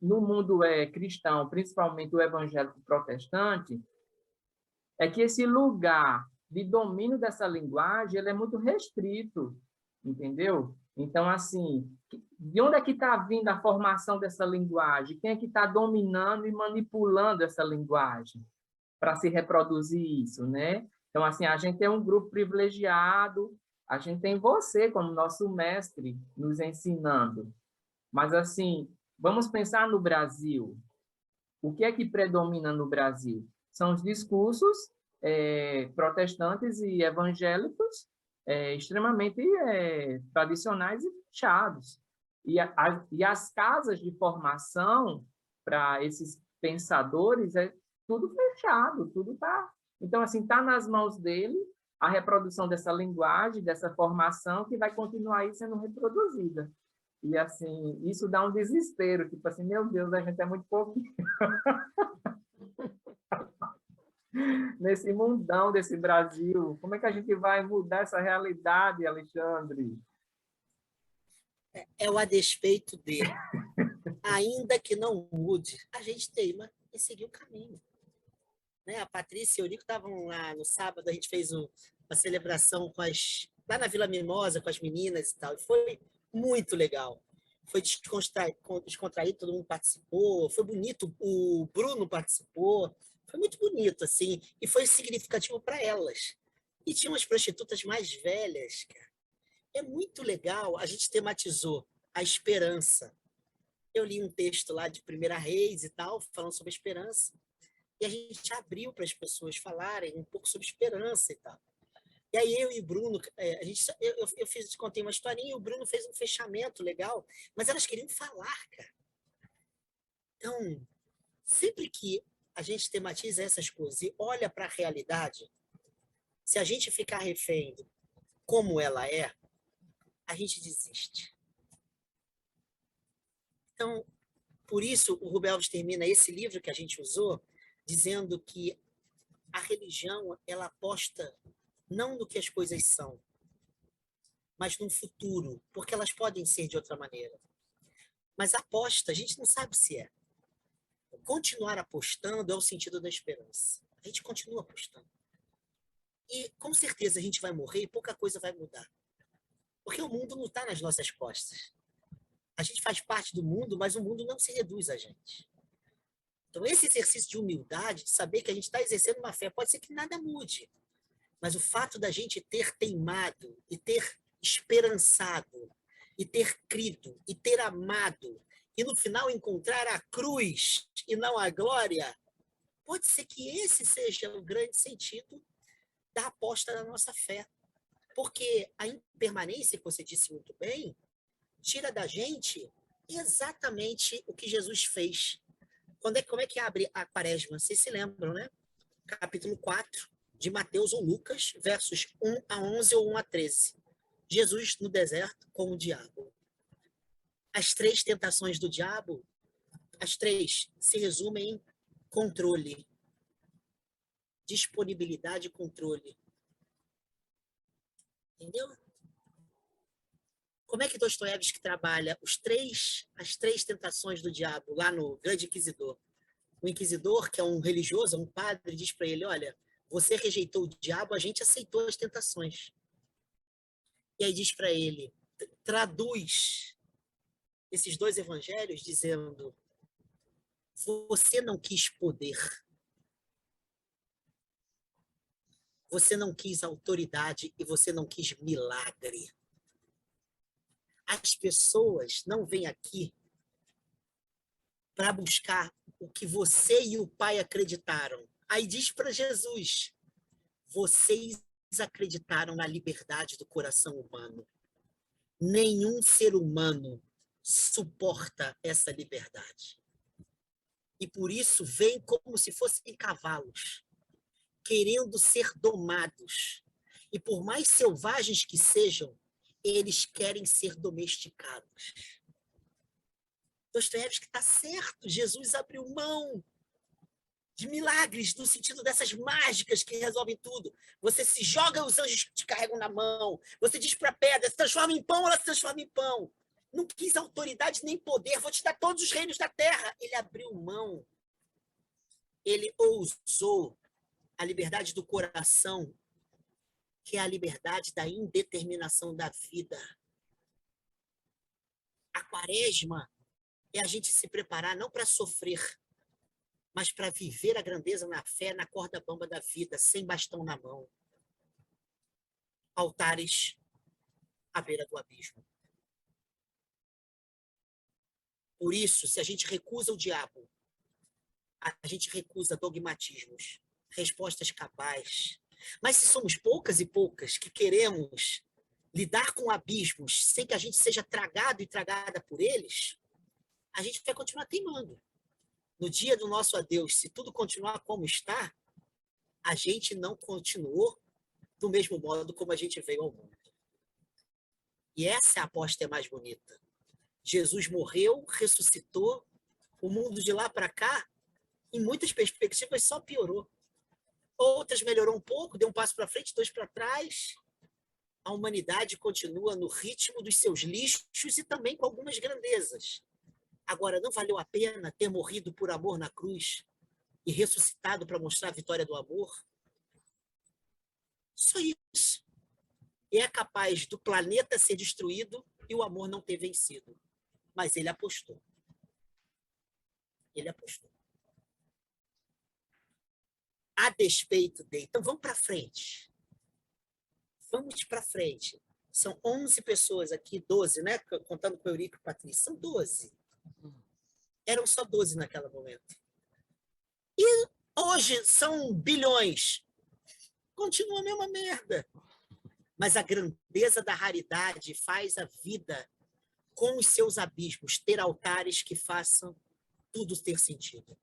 no mundo cristão, principalmente o evangélico protestante, é que esse lugar de domínio dessa linguagem ele é muito restrito, entendeu? Então, assim, de onde é que está vindo a formação dessa linguagem? Quem é que está dominando e manipulando essa linguagem para se reproduzir isso, né? Então, assim, a gente tem um grupo privilegiado, a gente tem você como nosso mestre nos ensinando. Mas, assim, vamos pensar no Brasil. O que é que predomina no Brasil? São os discursos protestantes e evangélicos extremamente tradicionais e fechados. E as casas de formação para esses pensadores é tudo fechado, tudo está... Então, assim, está nas mãos dele a reprodução dessa linguagem, dessa formação, que vai continuar aí sendo reproduzida. E, assim, isso dá um desespero, tipo assim, meu Deus, a gente é muito pouquinho. Nesse mundão desse Brasil, como é que a gente vai mudar essa realidade, Alexandre? É o a despeito de, ainda que não mude, a gente teima em seguir o caminho. Né? A Patrícia e o Eurico estavam lá no sábado, a gente fez uma celebração lá na Vila Mimosa com as meninas e tal, e foi muito legal. Foi descontraído, todo mundo participou, foi bonito, o Bruno participou, foi muito bonito, assim, e foi significativo para elas. E tinha umas prostitutas mais velhas, cara. É muito legal, a gente tematizou a esperança. Eu li um texto lá de Primeira Reis e tal, falando sobre a esperança, e a gente abriu para as pessoas falarem um pouco sobre esperança e tal. E aí eu e o Bruno, eu contei uma historinha e o Bruno fez um fechamento legal, mas elas queriam falar, cara. Então, sempre que a gente tematiza essas coisas e olha para a realidade, se a gente ficar refém como ela é, a gente desiste. Então, por isso, o Rubem Alves termina esse livro que a gente usou, dizendo que a religião, ela aposta não no que as coisas são, mas no futuro, porque elas podem ser de outra maneira. Mas a aposta, a gente não sabe se é. Continuar apostando é o sentido da esperança. A gente continua apostando. E, com certeza, a gente vai morrer e pouca coisa vai mudar. Porque o mundo não está nas nossas costas. A gente faz parte do mundo, mas o mundo não se reduz a gente. Então, esse exercício de humildade, de saber que a gente está exercendo uma fé, pode ser que nada mude. Mas o fato da gente ter teimado e ter esperançado e ter crido e ter amado e no final encontrar a cruz e não a glória, pode ser que esse seja o grande sentido da aposta da nossa fé. Porque a impermanência, que você disse muito bem, tira da gente exatamente o que Jesus fez. Como é que abre a quaresma? Vocês se lembram, né? Capítulo 4 de Mateus ou Lucas, versos 1 a 11 ou 1 a 13. Jesus no deserto com o diabo. As 3 tentações do diabo, as 3 se resumem em controle. Disponibilidade e controle. Entendeu? Como é que Dostoiévski trabalha as 3 tentações do diabo lá no Grande Inquisidor? O inquisidor, que é um religioso, um padre, diz para ele, olha, você rejeitou o diabo, a gente aceitou as tentações. E aí diz para ele, traduz esses 2 evangelhos dizendo, você não quis poder, você não quis autoridade e você não quis milagre. As pessoas não vêm aqui para buscar o que você e o Pai acreditaram. Aí diz para Jesus, vocês acreditaram na liberdade do coração humano. Nenhum ser humano suporta essa liberdade. E por isso vem como se fossem cavalos, querendo ser domados. E por mais selvagens que sejam, eles querem ser domesticados. Dostoiévski está certo, Jesus abriu mão de milagres, no sentido dessas mágicas que resolvem tudo. Você se joga, os anjos te carregam na mão. Você diz para a pedra, transforma em pão, ela se transforma em pão. Não quis autoridade nem poder, vou te dar todos os reinos da terra. Ele abriu mão. Ele ousou a liberdade do coração, que é a liberdade da indeterminação da vida. A quaresma é a gente se preparar não para sofrer, mas para viver a grandeza na fé, na corda bamba da vida, sem bastão na mão. Altares à beira do abismo. Por isso, se a gente recusa o diabo, a gente recusa dogmatismos, respostas cabais. Mas se somos poucas e poucas que queremos lidar com abismos sem que a gente seja tragado e tragada por eles, a gente vai continuar teimando. No dia do nosso adeus, se tudo continuar como está, a gente não continuou do mesmo modo como a gente veio ao mundo. E essa é a aposta mais bonita. Jesus morreu, ressuscitou, o mundo de lá para cá, em muitas perspectivas, só piorou. Outras melhorou um pouco, deu um passo para frente, dois para trás. A humanidade continua no ritmo dos seus lixos e também com algumas grandezas. Agora, não valeu a pena ter morrido por amor na cruz e ressuscitado para mostrar a vitória do amor? Só isso. E é capaz do planeta ser destruído e o amor não ter vencido. Mas ele apostou. Ele apostou. A despeito dele. Então, vamos para frente. Vamos para frente. São 11 pessoas aqui, 12, né? Contando com o Eurico e o Patrício. São 12. Eram só 12 naquele momento. E hoje são bilhões. Continua a mesma merda. Mas a grandeza da raridade faz a vida, com os seus abismos, ter altares que façam tudo ter sentido.